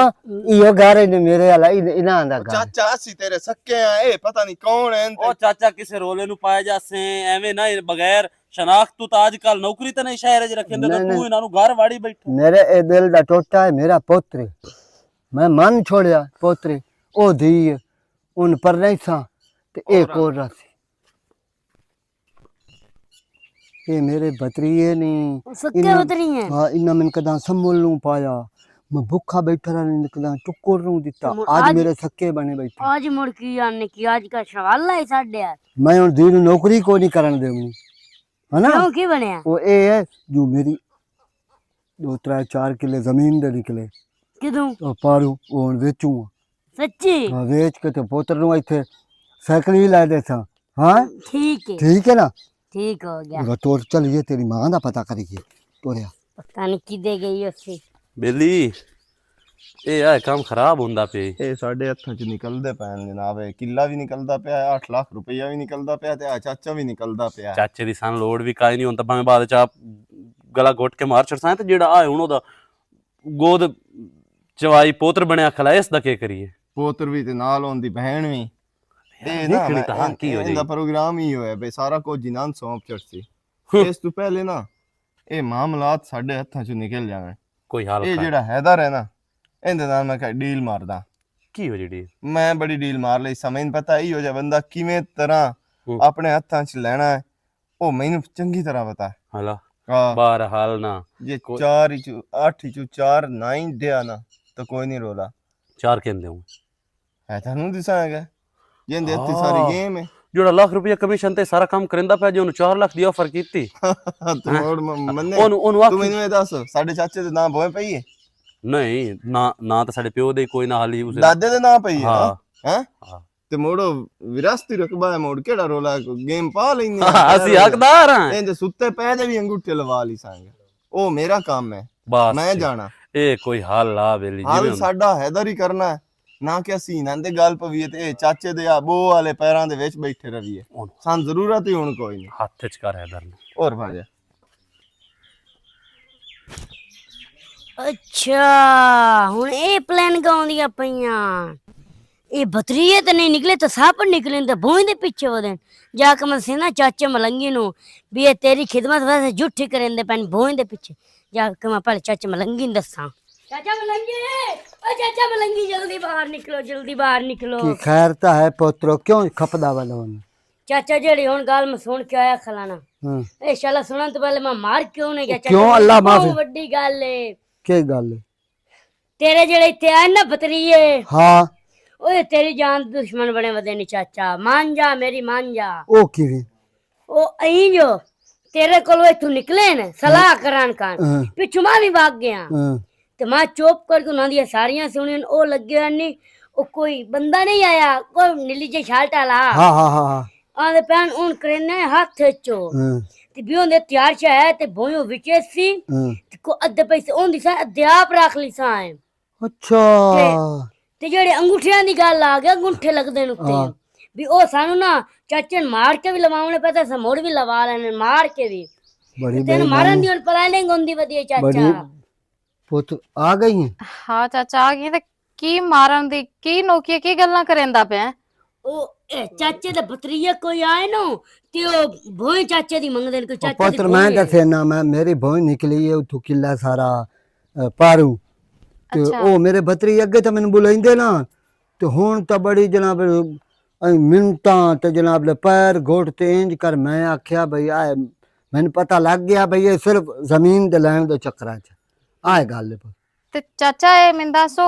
ਇਹੋ ਘਰ ਨੇ ਮੇਰੇ ਵਾਲਾ ਇਹਨਾਂ ਦਾ ਘਰ ਚਾਚਾ ਸੀ ਤੇਰੇ ਸੱਕੇ ਆ ਇਹ ਪਤਾ ਨਹੀਂ ਕੌਣ ਹੈ ਉਹ ਚਾਚਾ ਕਿਸੇ ਰੋਲੇ ਨੂੰ ਪਾਇਆ ਜਾਸੇ ਐਵੇਂ ਨਾ ਬਗੈਰ ਸ਼ਨਾਖਤ ਤੂੰ ਤਾਂ ਅੱਜ ਕੱਲ ਨੌਕਰੀ ਤੇ ਨਹੀਂ ਸ਼ਹਿਰ 'ਚ ਰੱਖਿੰਦੇ ਤੇ ਨਹੀਂ, ਤੂੰ ਇਹਨਾਂ ਨੂੰ ਘਰ ਵਾੜੀ ਬੈਠਾ ਮੇਰੇ ਇਹ ਦਿਲ ਦਾ ਟੋਟਾ ਹੈ ਮੇਰਾ ਪੋਤਰੀ ਮੈਂ ਮਨ ਛੋੜਿਆ ਪੋਤਰੀ ਉਹ ਧੀ ਹੈ, उन पर नहीं सा ते एक और रासी ये मेरे भतरीए नहीं सक्के उतरी हैं हाँ इन्ना मैंने कदा संभल लूं पाया मैं भूखा बैठा रहा नहीं कदा टुक्कर लूं दिता आज मेरे सक्के बने बैठे आज मुड़ की आने की आज का सवाल है साढ़े यार मैं उन दी नौकरी को नहीं करन देवनी है ना क्यों की बनया वो ये है जो मेरी 2-3-4 किले जमीन दे निकले किदू और पारू वो हुण वेचूंगा सच्ची हाँ वेच के तो पुत्र नु इथे साइकिल भी ला देसा हाँ ठीक है ना ठीक हो गया वो तो चलिए तेरी मां दा पता करिए तोरिया पता नहीं किदे गई उससे बेली ਇਹ ਆ ਕੰਮ ਖਰਾਬ ਹੁੰਦਾ ਪਿਆ ਈ। ਇਹ ਸਾਡੇ ਹੱਥਾਂ 'ਚ ਨਿਕਲਦੇ ਪੈਣ ਜਨਾਬ ਇਹ ਕਿੱਲਾ ਵੀ ਨਿਕਲਦਾ ਪਿਆ 8 ਲੱਖ ਰੁਪਈਆ ਵੀ ਨਿਕਲਦਾ ਪਿਆ ਤੇ ਆ ਚਾਚਾ ਵੀ ਨਿਕਲਦਾ ਪਿਆ ਚਾਚੇ ਦੀ ਸਾਨੂੰ ਲੋੜ ਵੀ ਕਾਈ ਨਹੀਂ ਹੁਣ ਤਾਂ ਭਾਵੇਂ ਬਾਅਦ ਚ ਆਪ ਗਲਾ ਘੁੱਟ ਕੇ ਮਾਰ ਛੜਸਾਂ ਤੇ ਜਿਹੜਾ ਆ ਹੁਣ ਉਹਦਾ ਗੋਦ ਚਵਾਈ ਪੋਤਰ ਬਣਿਆ ਖਲਾ ਇਸ ਦਾ ਕੀ ਕਰੀਏ ਪੋਤਰ ਵੀ ਤੇ ਨਾਲ ਉਹਦੀ ਭੈਣ ਵੀ ਇਹ ਨਾ ਦੇਖਣੀ ਤਾਂ ਹਾਂ ਕੀ ਹੋ ਇਹਦਾ ਜਾਈ ਪ੍ਰੋਗਰਾਮ ਹੀ ਹੋਇਆ ਬਈ ਸਾਰਾ ਕੁਝ ਜਿਨਾਂ ਸੌਂਪ ਚੜਸੀ ਇਸ ਤੋਂ ਪਹਿਲੇ ਨਾ ਇਹ ਮਾਮਲਾਤ ਸਾਡੇ ਹੱਥਾਂ 'ਚੋਂ ਨਿਕਲ ਜਾਣ ਕੋਈ ਹਾਲ ਇਹ ਜਿਹੜਾ ਹੈਦਰ ਹੈ ਨਾ ਇਹਦੇ ਨਾਲ ਮੈਂ ਕਹੀ ਡੀਲ ਮਾਰਦਾ ਕੀ ਹੋ ਜਿਹੜੀ ਮੈਂ ਬੜੀ ਡੀਲ ਮਾਰ ਲਈ ਸਮਝ ਨਹੀਂ ਪਤਾ ਇਹੋ ਜਿਹਾ ਬੰਦਾ ਕਿਵੇਂ ਤਰ੍ਹਾਂ ਆਪਣੇ ਹੱਥਾਂ 'ਚ ਲੈਣਾ ਹੈ ਉਹ ਮੈਨੂੰ ਚੰਗੀ ਤਰ੍ਹਾਂ ਪਤਾ ਹੈ ਹਾਲਾ ਹਾਂ ਬਾਹਰ ਹਾਲ ਨਾ ਜੇ 4 ਚ 8 ਚ 4 9 ਦਿਆ ਨਾ ਤਾਂ ਕੋਈ ਨਹੀਂ ਰੋਲਾ ਚਾਰ ਕਹਿੰਦੇ ਹੂੰ ਹੈ ਤੁਹਾਨੂੰ ਦਿਸਾਂਗਾ ਜਿੰਦੇ ਇੱਥੇ ਸਾਰੀ ਗੇਮ ਹੈ ਜਿਹੜਾ ਲੱਖ ਰੁਪਏ ਕਮਿਸ਼ਨ ਤੇ ਸਾਰਾ ਕੰਮ ਕਰਿੰਦਾ ਪਿਆ ਜੇ ਉਹਨੂੰ 4 ਲੱਖ ਦੀ ਆਫਰ ਕੀਤੀ ਤੇ ਹੋਰ ਮੰਨੇ ਉਹਨੂੰ ਤੂੰ ਮੈਨੂੰ ਇਹ ਦੱਸ ਸਾਡੇ ਚਾਚੇ ਦੇ ਨਾਂ ਬੋਏ ਪਈ ਹੈ ਨਹੀਂ ਨਾ ਤਾਂ ਸਾਡੇ ਪਿਓ ਦੇ ਕੋਈ ਨਾ ਹਾਲੀ ਉਸ ਦਾਦੇ ਦੇ ਨਾਂ ਪਈ ਹੈ ਹਾਂ ਹੈ ਤੇ ਮੋੜੋ ਵਿਰਾਸਤੀ ਰਕਬਾ ਹੈ ਮੋੜ ਕਿਹੜਾ ਰੋਲਾ ਗੇਮ ਪਾ ਲੈਂਦੇ ਅਸੀਂ ਹੱਕਦਾਰ ਹਾਂ ਇਹਦੇ ਸੁੱਤੇ ਪੈ ਦੇ ਵੀ ਅੰਗੂਠੇ ਲਵਾ ਲਈ ਸਾਂਗੇ ਉਹ ਮੇਰਾ ਕੰਮ ਹੈ ਬਸ ਮੈਂ ਜਾਣਾ ਇਹ ਕੋਈ ਹੱਲ ਆ ਵੇਲੀ ਹਾਲ ਸਾਡਾ ਹੈਦਰ ਹੀ ਕਰਨਾ ਹੈ ਨਾ ਕਿ ਅਸੀਂ ਇਹਨਾਂ ਦੇ ਗੱਲ ਪਵੀਏ ਤੇ ਇਹ ਚਾਚੇ ਦੇ ਆ ਬੋ ਵਾਲੇ ਪੈਰਾਂ ਦੇ ਵਿੱਚ ਬੈਠੇ ਰਹੀਏ ਸਾਨੂੰ ਜ਼ਰੂਰਤ ਹੀ ਹੁਣ ਕੋਈ ਨਹੀਂ ਹੱਥ ਚ ਕਰ ਹੈਦਰ ਨੂੰ ਹੋਰ ਭਾਜਾ अच्छा हूं ये प्लान गाउंदियां पईयां ये भतरीए तो नहीं निकले तो सापड़ निकले तो भोई दे पीछे वो दिन जाके मैं से ना चाचे मलंगी नु भी ये तेरी खिदमत वैसे झूठी करेंदे पैन भोई दे पीछे जाके मैं पहले चाचे मलंगी ने दसा चाचा मलंगी ओ चाचा मलंगी जल्दी बाहर निकलो की खैर ता है पोत्रो क्यों खपदा वाला वन चाचा जेड़ी हुन गाल में सुन के आया खलाना ए शाला सुनन तो पहले मैं मार क्यों नहीं गया क्यों अल्लाह माफी बड़ी गल है के गल तेरे जेड़े इत्थे आए ना भतरीए हाँ ओए तेरी जान दुश्मन बने वदे नहीं चाचा मान जा मेरी मान जा ओ किवे ओ अहीं जो तेरे कोल इथों निकले ने सलाह करान कान पिछू मां भी भाग गया ते मां चुप करके उन्हां दी सारियां सुनियन ओ लगे नहीं ओ कोई बंदा नहीं आया कोई नीली जे शाल्टा ला हाँ हाँ हाँ आंदे पैन उन करेने हाथ चो ते बियों दे तैयार छ है ते बोयो विचे सी ते को अद्धे पैसे ओंदी सा अध्याप रख ली सा अच्छा ते जेड़े अंगूठियां दी गल आ गया अंगूठे लगदे न उत्ते भी ओ सानू ना चाचे मार के भी लवावणे पता सा मोड़ भी लवा लेने मार के भी बड़ी तेन मारन दी प्लानिंग होंदी वधिया चाचा पुत आ गई है ਹਾਂ ਚਾਚਾ ਆ ਗਈ ਤੇ ਕੀ ਮਾਰਨ ਦੀ ਕੀ ਨੋਕੀਏ ਕੀ ਗੱਲਾਂ ਕਰੇਂਦਾ ਪਿਆ ओ चाचे दा भतरीया कोई आए नो ते ओ भोई चाचे दी मंगदे न कोई चाचे दी पुत्र मैं दसे ना मैं मेरी भोई निकली है उठू किला सारा पारू ते ओ मेरे भतरी अगे तो मैंने बुलाइंदे ना ते हुन तो बड़ी जनाब मिनटा ते जनाब ले पैर घोट ते इंज कर मैं आख्या भाई आए मैंने पता लग गया भाई ये सिर्फ जमीन दे लैण दे चक्करां च आए गल ਤੇ ਚਾਚਾ ਇਹ ਮੈਨੂੰ ਦੱਸੋ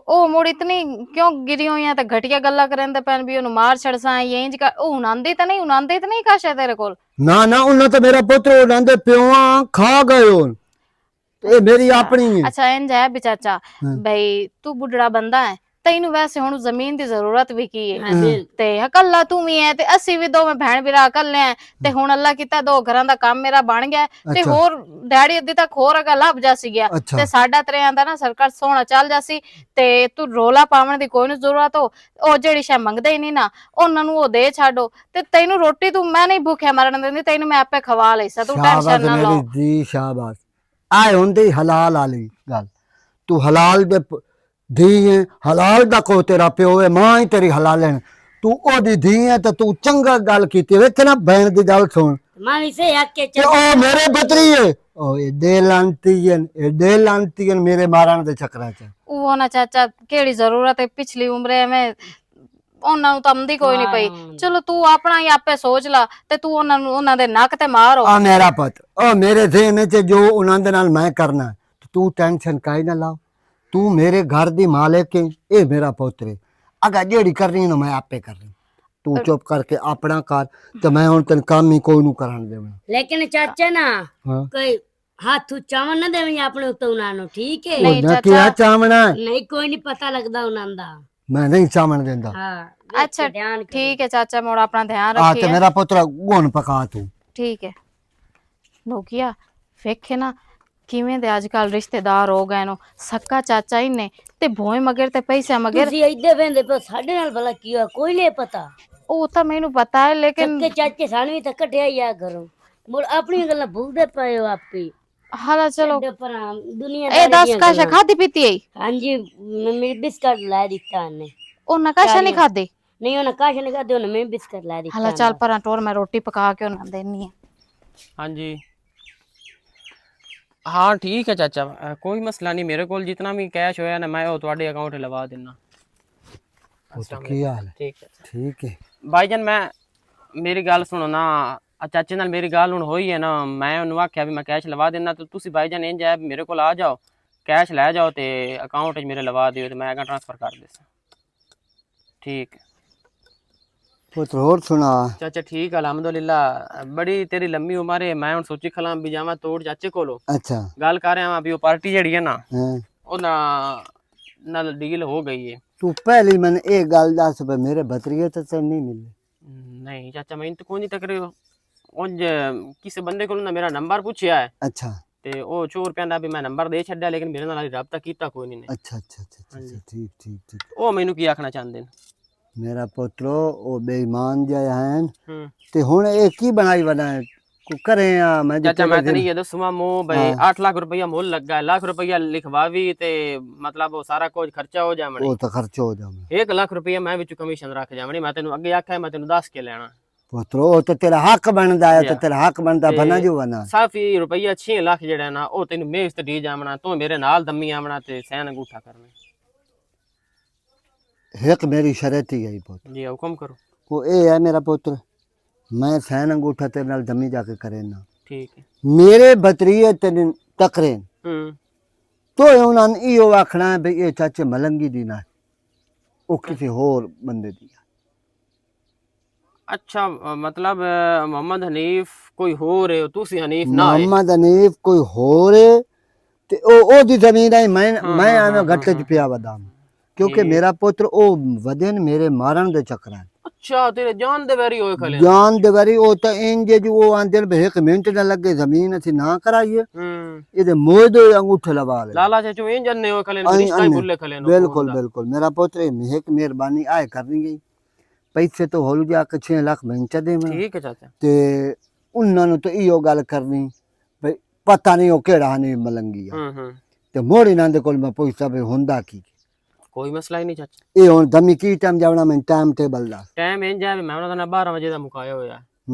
ਉਹ ਮੁੜ ਇਤਨੀ ਕਿਉਂ ਗਿਰੀ ਹੋਈਆਂ ਤੇ ਘਟੀਆ ਗੱਲਾਂ ਕਰਨ ਤੇ ਪੈਣ ਵੀ ਉਹਨੂੰ ਮਾਰ ਛੜਸਾਂ ਇਹ ਇੰਜ ਕਰ ਉਹ ਉਨਾਂਦੇ ਤਾਂ ਨਹੀਂ ਕਾਸ਼ਾ ਤੇਰੇ ਕੋਲ ना ना उन्हें तो मेरा पुत्र उन्हें प्योआ खा गए ये मेरी अपनी है ਅੱਛਾ ਇੰਜ ਹੈ ਵੀ ਚਾਚਾ ਬਈ ਤੂੰ ਬੁੱਢੜਾ ਬੰਦਾ ਹੈ ਤੈਨੂੰ ਵੈਸੇ ਹੁਣ ਜ਼ਮੀਨ ਦੀ ਜ਼ਰੂਰਤ ਵੀ ਕੀ ਹੈ ਤੇ ਹਕੱਲਾ ਤੂੰ ਵੀ ਹੈ ਤੇ ਅਸੀਂ ਵੀ ਦੋਵੇਂ ਭੈਣ ਭਰਾ ਕੱਲੇ ਆ ਤੇ ਹੁਣ ਅੱਲਾ ਕੀਤਾ 2 ਘਰਾਂ ਦਾ ਕੰਮ ਮੇਰਾ ਬਣ ਗਿਆ ਤੇ ਹੋਰ ਡੈਡੀ ਅੱਧੀ ਤੱਕ ਹੋਰ ਅਗਾ ਲੱਭ ਜਾ ਸੀ ਗਿਆ ਤੇ ਸਾਡਾ ਤੇਰਿਆਂ ਦਾ ਨਾ ਸਰਕਾਰ ਸੋਹਣਾ ਚੱਲ ਜਾ ਸੀ ਤੇ ਤੂੰ ਰੋਲਾ ਪਾਵਣ ਦੀ ਕੋਈ ਨੀ ਜ਼ਰੂਰਤ ਉਹ ਜਿਹੜੀ ਸ਼ੈ ਮੰਗਦੇ ਹੀ ਨਹੀਂ ਨਾ ਉਹਨਾਂ ਨੂੰ ਉਹ ਦੇ ਛੱਡੋ ਤੇ ਤੈਨੂੰ ਰੋਟੀ ਤੂੰ ਮੈਂ ਨਹੀਂ ਭੁੱਖਿਆ ਮਰਨ ਦਿੰਦੀ ਤੈਨੂੰ ਮੈਂ ਆਪੇ ਖਵਾ ਲਈ ਸਾ ਤੂੰ ਟੈਨਸ਼ਨ ਨਾ ਲਓ जी शाबाश आए होंदे हलाल वाली गल तू हलाल दे धी है हलाल दा को तेरा प्यो है मां ही तेरी हलाल है तू ओदी धी है तो तू चंगा गल कीती वेख ना बहन दी गल सुन मानी से आके ते ओ मेरे बतरी है ओ ए दे लांतीयन मेरे मारन दे चक्करां च वो ना चाचा केड़ी जरूरत है पिछली उम्र में ਉਹਨਾਂ ਨੂੰ ਤਾਂ ਆਉਂਦੀ ਕੋਈ ਨਹੀਂ ਪਈ। ਹਾਂ। ਚਲੋ ਤੂੰ ਆਪਣਾ ਹੀ ਆਪੇ ਸੋਚ ਲਾ ਤੇ ਤੂੰ ਉਹਨਾਂ ਨੂੰ ਉਹਨਾਂ ਦੇ ਨੱਕ ਤੇ ਮਾਰੋ। ਆ ਮੇਰਾ ਪੁੱਤ ਉਹ ਮੇਰੇ ਜ਼ਿਹਨ ਚ ਜੋ ਉਹਨਾਂ ਦੇ ਨਾਲ ਮੈਂ ਕਰਨਾ, ਤੂੰ ਟੈਨਸ਼ਨ ਕਾਈ ਨਾ ਲਾ। ਤੂੰ ਮੇਰੇ ਘਰ ਦੀ ਮਾਲਕ ਹੈ, ਇਹ ਮੇਰਾ ਪੁੱਤਰ ਹੈ। ਅਗਰ ਜਿਹੜੀ ਕਰਨੀ ਨਾ ਮੈਂ ਆਪੇ ਕਰ ਰਹੀ, ਤੂੰ ਚੁੱਪ ਕਰਕੇ ਆਪਣਾ ਕਰ ਤੇ ਮੈਂ ਹੁਣ ਤੈਨੂੰ ਕੰਮ ਹੀ ਕੋਈ ਨੂੰ ਕਰਨ ਦੇਵਾਂ। ਲੇਕਿਨ ਚਾਚਾ ਨਾ ਹਾਂ ਕੋਈ ਹੱਥ ਚਾਵਣ ਨਾ ਦੇਵੀਂ ਆਪਣੇ ਉੱਤੇ ਉਹਨਾਂ ਨੂੰ, ਠੀਕ ਹੈ? ਨਹੀਂ ਉਹਨਾਂ ਚਾਚਾ। ਕੀ ਚਾਵਣਾ ਹੈ? ਨਹੀਂ ਕੋਈ ਨਹੀਂ ਪਤਾ ਲੱਗਦਾ ਉਹਨਾਂ ਦਾ। ਮੈਂ ਨਹੀਂ ਚਾਵਣ ਦਿੰਦਾ। ਹਾਂ ਅੱਛਾ ਧਿਆਨ ਕਰ। ਠੀਕ ਹੈ ਚਾਚਾ, ਮੋੜ ਆਪਣਾ ਧਿਆਨ ਆ ਤੇ ਰੱਖੀਏ। ਮੇਰਾ ਪੁੱਤਰ ਗੁਣ ਪਕਾ ਤੂੰ। ਠੀਕ ਹੈ ਨੋਕੀਆ, ਵੇਖੇ ਨਾ ਕਿਵੇਂ ਦੇ ਅੱਜ ਕੱਲ ਰਿਸ਼ਤੇਦਾਰ ਹੋ ਗਏ ਨੂੰ। ਸੱਕਾ ਚਾਚਾ ਹੀ ਨੇ ਤੇ ਭੋਏ ਮਗਰ ਤੇ ਪੈਸਾ ਮਗਰ। ਤੁਸੀਂ ਇੱਧੇ ਵੇਂਦੇ ਪਏ, ਸਾਡੇ ਨਾਲ ਭਲਾ ਕੀ ਹੋਇਆ ਕੋਈ ਨਹੀਂ ਪਤਾ। ਉਹ ਤਾਂ ਮੈਨੂੰ ਪਤਾ ਹੈ ਲੇਕਿਨ ਸੱਕੇ ਚਾਚੇ ਸਾਨੂੰ ਵੀ ਤਾਂ ਕੱਢਿਆ ਹੀ ਆ ਘਰੋਂ। ਮੁੜ ਆਪਣੀਆਂ ਗੱਲਾਂ ਭੁੱਲਦੇ ਪਏ ਹੋ ਆਪੇ। ਹਾਲਾ ਚਲੋ ਛੱਡੋ ਪਰਾਂ ਇਹ ਦੁਨੀਆਦਾਰੀ ਦੱਸ ਦੀਆਂ ਕਾਸ਼ਾ ਗੱਲਾਂ। ਖਾਦੀ ਪੀਤੀ ਹੈ? ਹਾਂਜੀ ਮੈਂ ਬਿਸਕਟ ਲੈ ਦਿੱਤਾ ਉਹਨੇ। ਉਹਨਾਂ ਕਾਸ਼ਾ ਨਹੀਂ ਖਾਦੀ? ਨਹੀਂ ਉਹਨੇ ਕਾਸ਼ ਨਹੀਂ ਖਾਦੇ, ਉਹਨੇ ਮੈਂ ਬਿਸਕਟ ਲੈ ਦਿੱਤਾ। ਹਾਲਾ ਚੱਲ ਪਰਾਂ ਟੋਰ, ਮੈਂ ਰੋਟੀ ਪਕਾ ਕੇ ਉਹਨਾਂ ਦੇਣੀ ਹੈ। ਹਾਂਜੀ ਹਾਂ ਠੀਕ ਹੈ ਚਾਚਾ, ਕੋਈ ਮਸਲਾ ਨਹੀਂ। ਮੇਰੇ ਕੋਲ ਜਿतना ਵੀ ਕੈਸ਼ ਹੋਇਆ ਨਾ ਮੈਂ ਉਹ ਤੁਹਾਡੇ ਅਕਾਊਂਟ 'ਤੇ ਲਵਾ ਦਿੰਦਾ। ਪੁੱਤ ਕੀ ਹਾਲ ਹੈ? ਠੀਕ ਹੈ ਠੀਕ ਹੈ। ਭਾਈਜਾਨ ਮੈਂ ਮੇਰੀ ਗੱਲ ਸੁਣੋ ਨਾ, ਚਾਚੇ ਨਾਲ ਮੇਰੀ ਗੱਲ ਹੁਣ ਹੋਈ ਹੈ ਨਾ, ਮੈਂ ਉਹਨੂੰ ਆਖਿਆ ਵੀ ਮੈਂ ਕੈਸ਼ ਲਵਾ ਦਿੰਦਾ ਤੇ ਤੁਸੀਂ ਭਾਈਜਾਨ ਇੰਜ ਹੈ ਮੇਰੇ ਕੋਲ ਆ ਜਾਓ, ਕੈਸ਼ ਲੈ ਜਾਓ ਤੇ ਅਕਾਊਂਟ 'ਚ ਮੇਰੇ ਲਵਾ ਦਿਓ ਤੇ ਮੈਂ ਅਗਾ ਟ੍ਰਾਂਸਫਰ ਕਰ ਦੇਸਾਂ। ਠੀਕ ਹੈ ਪੁੱਤਰ ਹੋਰ ਸੁਣਾ। ਚਾਚਾ ਠੀਕ ਅਲਹਮਦੁਲਿਲਾ। ਬੜੀ ਤੇਰੀ ਲੰਮੀ ਉਮਰ ਹੈ। ਮੈਂ ਹੁਣ ਸੋਚੀ ਖਲਾਂ ਵੀ ਜਾਵਾਂ ਤੋੜ ਚਾਚੇ ਕੋਲੋਂ ਅੱਛਾ ਗੱਲ ਕਰ ਰਿਹਾ ਵਾਂ ਵੀ ਉਹ ਪਾਰਟੀ ਜਿਹੜੀ ਹੈ ਨਾ ਹਾਂ ਉਹਨਾਂ ਨਾਲ ਡੀਲ ਹੋ ਗਈ ਹੈ। ਤੂੰ ਪਹਿਲੀ ਮੈਨੂੰ ਇਹ ਗੱਲ ਦੱਸ ਵੀ ਮੇਰੇ ਭਤਰੀਏ ਤਾਂ ਤੈਨੂੰ ਨਹੀਂ ਮਿਲੇ। ਨਹੀਂ ਚਾਚਾ ਮੈਨੂੰ ਤਾਂ ਕੋਈ ਨਹੀਂ ਤੱਕ ਰਿਹਾ। ਉਂਝ ਕਿਸੇ ਬੰਦੇ ਕੋਲ ਨਾ ਮੇਰਾ ਨੰਬਰ ਪੁੱਛਿਆ ਹੈ ਅੱਛਾ ਤੇ ਉਹ ਚੋਰ ਕਹਿੰਦਾ ਵੀ ਮੈਂ ਨੰਬਰ ਦੇ ਛੱਡਿਆ ਲੇਕਿਨ ਮੇਰੇ ਨਾਲ ਰਾਬਤਾ ਕੀਤਾ ਕੋਈ ਨਹੀਂ ਨੇ। ਅੱਛਾ ਅੱਛਾ ਅੱਛਾ ਅੱਛਾ, ਠੀਕ ਠੀਕ ਠੀਕ। ਉਹ ਮੈਨੂੰ ਕੀ ਆਖਣਾ ਚਾਹੁੰਦੇ ਨੇ? ਮੇਰਾ ਪੁੱਤਰੋ ਉਹ ਬੇਈਮਾਨ ਜਿਹਾ ਹਨ ਹੂੰ ਤੇ ਹੁਣ ਇਹ ਕੀ ਬਣਾਈ ਬਣਾਏ ਕੋ ਕਰੇ ਆ। ਮੈਂ ਚਾਚਾ ਮੈਂ ਤਾਂ ਨਹੀਂ ਇਹ ਦੱਸੂਗਾ ਮੂੰਹ ਬਈ ਹਾਂ। 8 ਲੱਖ ਰੁਪਇਆ ਮੁੱਲ ਲੱਗਾ ਹੈ, ਲੱਖ ਰੁਪਇਆ ਲਿਖਵਾਵੀ ਤੇ ਮਤਲਬ ਉਹ ਸਾਰਾ ਕੁਝ ਖਰਚਾ ਹੋ ਜਾਵਣੀ। ਉਹ ਤਾਂ ਖਰਚ ਹੋ ਜਾਵੇ 1 ਲੱਖ ਰੁਪਇਆ ਮੈਂ ਵਿੱਚ ਕਮਿਸ਼ਨ ਰੱਖ ਜਾਵਣੀ। ਮੈਂ ਤੈਨੂੰ ਅੱਗੇ ਆਖਿਆ ਮੈਂ ਤੈਨੂੰ ਦੱਸ ਕੇ ਲੈਣਾ। ਪੁੱਤਰੋ ਉਹ ਤਾਂ ਤੇਰਾ ਹੱਕ ਬਣਦਾ ਹੈ, ਤੇ ਤੇਰਾ ਹੱਕ ਬਣਦਾ ਬਣਾ ਜੋ ਬਣਾ। ਸਾਫੀ ਰੁਪਇਆ 6 ਲੱਖ ਜਿਹੜਾ ਨਾ ਉਹ ਤੈਨੂੰ ਮੇਜ਼ ਤੇ ਡੀ ਜਾਵਣਾ, ਤੂੰ ਮੇਰੇ ਨਾਲ ਦਮੀ ਆਵਣਾ ਤੇ ਸੈਨ ਅੰਗੂਠਾ ਕਰਨਾ। ਇੱਕ ਮੇਰੀ ਸ਼ਰਤ ਹੀ ਹੈ ਪੁੱਤ। ਜੀ ਹੁਕਮ ਕਰੋ। ਉਹ ਇਹ ਹੈ ਮੇਰਾ ਪੁੱਤਰ, ਮੈਂ ਸੈਨ ਅੰਗੂਠਾ ਤੇਰੇ ਨਾਲ ਦਮੀ ਜਾ ਕੇ ਕਰੇ ਨਾ। ਠੀਕ ਹੈ ਮੇਰੇ ਭਤਰੀਏ ਤੈਨੂੰ ਟਕਰੇ ਹੂੰ ਤੋ ਉਹਨਾਂ ਨੇ ਇਹੋ ਆਖਣਾ ਵੀ ਇਹ ਚਾਚੇ ਮਲੰਗੀ ਦੀ ਨਾ, ਉਹ ਕਿਸੇ ਹੋਰ ਬੰਦੇ ਦੀ। ਅੱਛਾ ਮਤਲਬ ਮੁਹੰਮਦ ਹਨੀਫ ਕੋਈ ਹੋਰ ਹੈ, ਤੁਸੀਂ ਹਨੀਫ ਨਾ ਹੈ। ਮੁਹੰਮਦ ਹਨੀਫ ਕੋਈ ਹੋਰ ਹੈ ਤੇ ਉਹ ਉਹਦੀ ਜ਼ਮੀਨ ਹੈ। ਮੈਂ ਆਵੇਂ ਗੱਟੇ 'ਚ ਪਿਆ ਵਦਾਂ ਕਿਉਂਕਿ ਮੇਰਾ ਪੁੱਤਰ ਉਹ ਵਧੇ ਨੇ ਮੇਰੇ ਮਾਰਨ ਦੇ ਚੱਕਰਾਂ। ਅੱਛਾ ਤੇਰੇ ਜਾਨ ਦੇ ਵੈਰੀ ਹੋਏ ਖਲੇ। ਜਾਨ ਦੇ ਵਾਰੀ ਉਹ ਤਾਂ ਇੰਜ ਜੋ ਉਹ ਆਂਦੇ ਨੇ 1 ਮਿੰਟ ਨਾ ਲੱਗੇ ਜ਼ਮੀਨ ਅਸੀਂ ਨਾ ਕਰਾਈਏ ਹੂੰ ਇਹਦੇ ਮੋਹ ਦੇ ਅੰਗੂਠੇ ਲਵਾ ਲੈ। ਲਾਲਾ ਚਾਚੂ ਇੰਜ ਅੰਨੇ ਹੋਏ ਖਲੇ ਰਿਸ਼ਤਾ ਹੀ ਭੁੱਲੇ ਖਲੇ। ਬਿਲਕੁਲ ਬਿਲकुल ਮੇਰਾ ਪੁੱਤਰ ਇੱਕ ਮਿਹਰਬਾਨੀ ਆਏ ਕਰਨੀ ਗਈ। ਪੈਸੇ ਤੋਂ ਹੋਲ ਜਾ ਕੇ 6 ਲੱਖ ਮਿੰਟ ਦੇ ਮੈਂ ਠੀਕ ਹੈ ਚਾਚਾ। ਤੇ ਉਹਨਾਂ ਨੂੰ ਤਾਂ ਇਹੋ ਗੱਲ ਕਰਨੀ ਬਈ ਪਤਾ ਨਹੀਂ ਉਹ ਕਿਹੜਾ ਨਹੀਂ ਮਲੰਗੀ ਆ ਹੂੰ ਤੇ ਮੋੜ ਇਹਨਾਂ ਦੇ ਕੋਲ ਮੈਂ ਪੁੱਛਦਾ ਵੀ ਹੁੰਦਾ ਕੀ। ਕੋਈ ਮਸਲਾ ਹੀ ਨਹੀਂ ਚਾਚਾ। ਇਹ ਹੁਣ ਦਮੀ ਕੀ ਟਾਈਮ ਜਾਵਣਾ ਮੈਂ ਟਾਈਮ ਟੇਬਲ ਦਾ ਟਾਈਮ ਇੰਜ ਹੈ ਵੀ ਮੈਂ ਉਹਨਾਂ ਦਾ 12 ਵਜੇ ਦਾ ਮੁਕਾਇਆ ਹੋਇਆ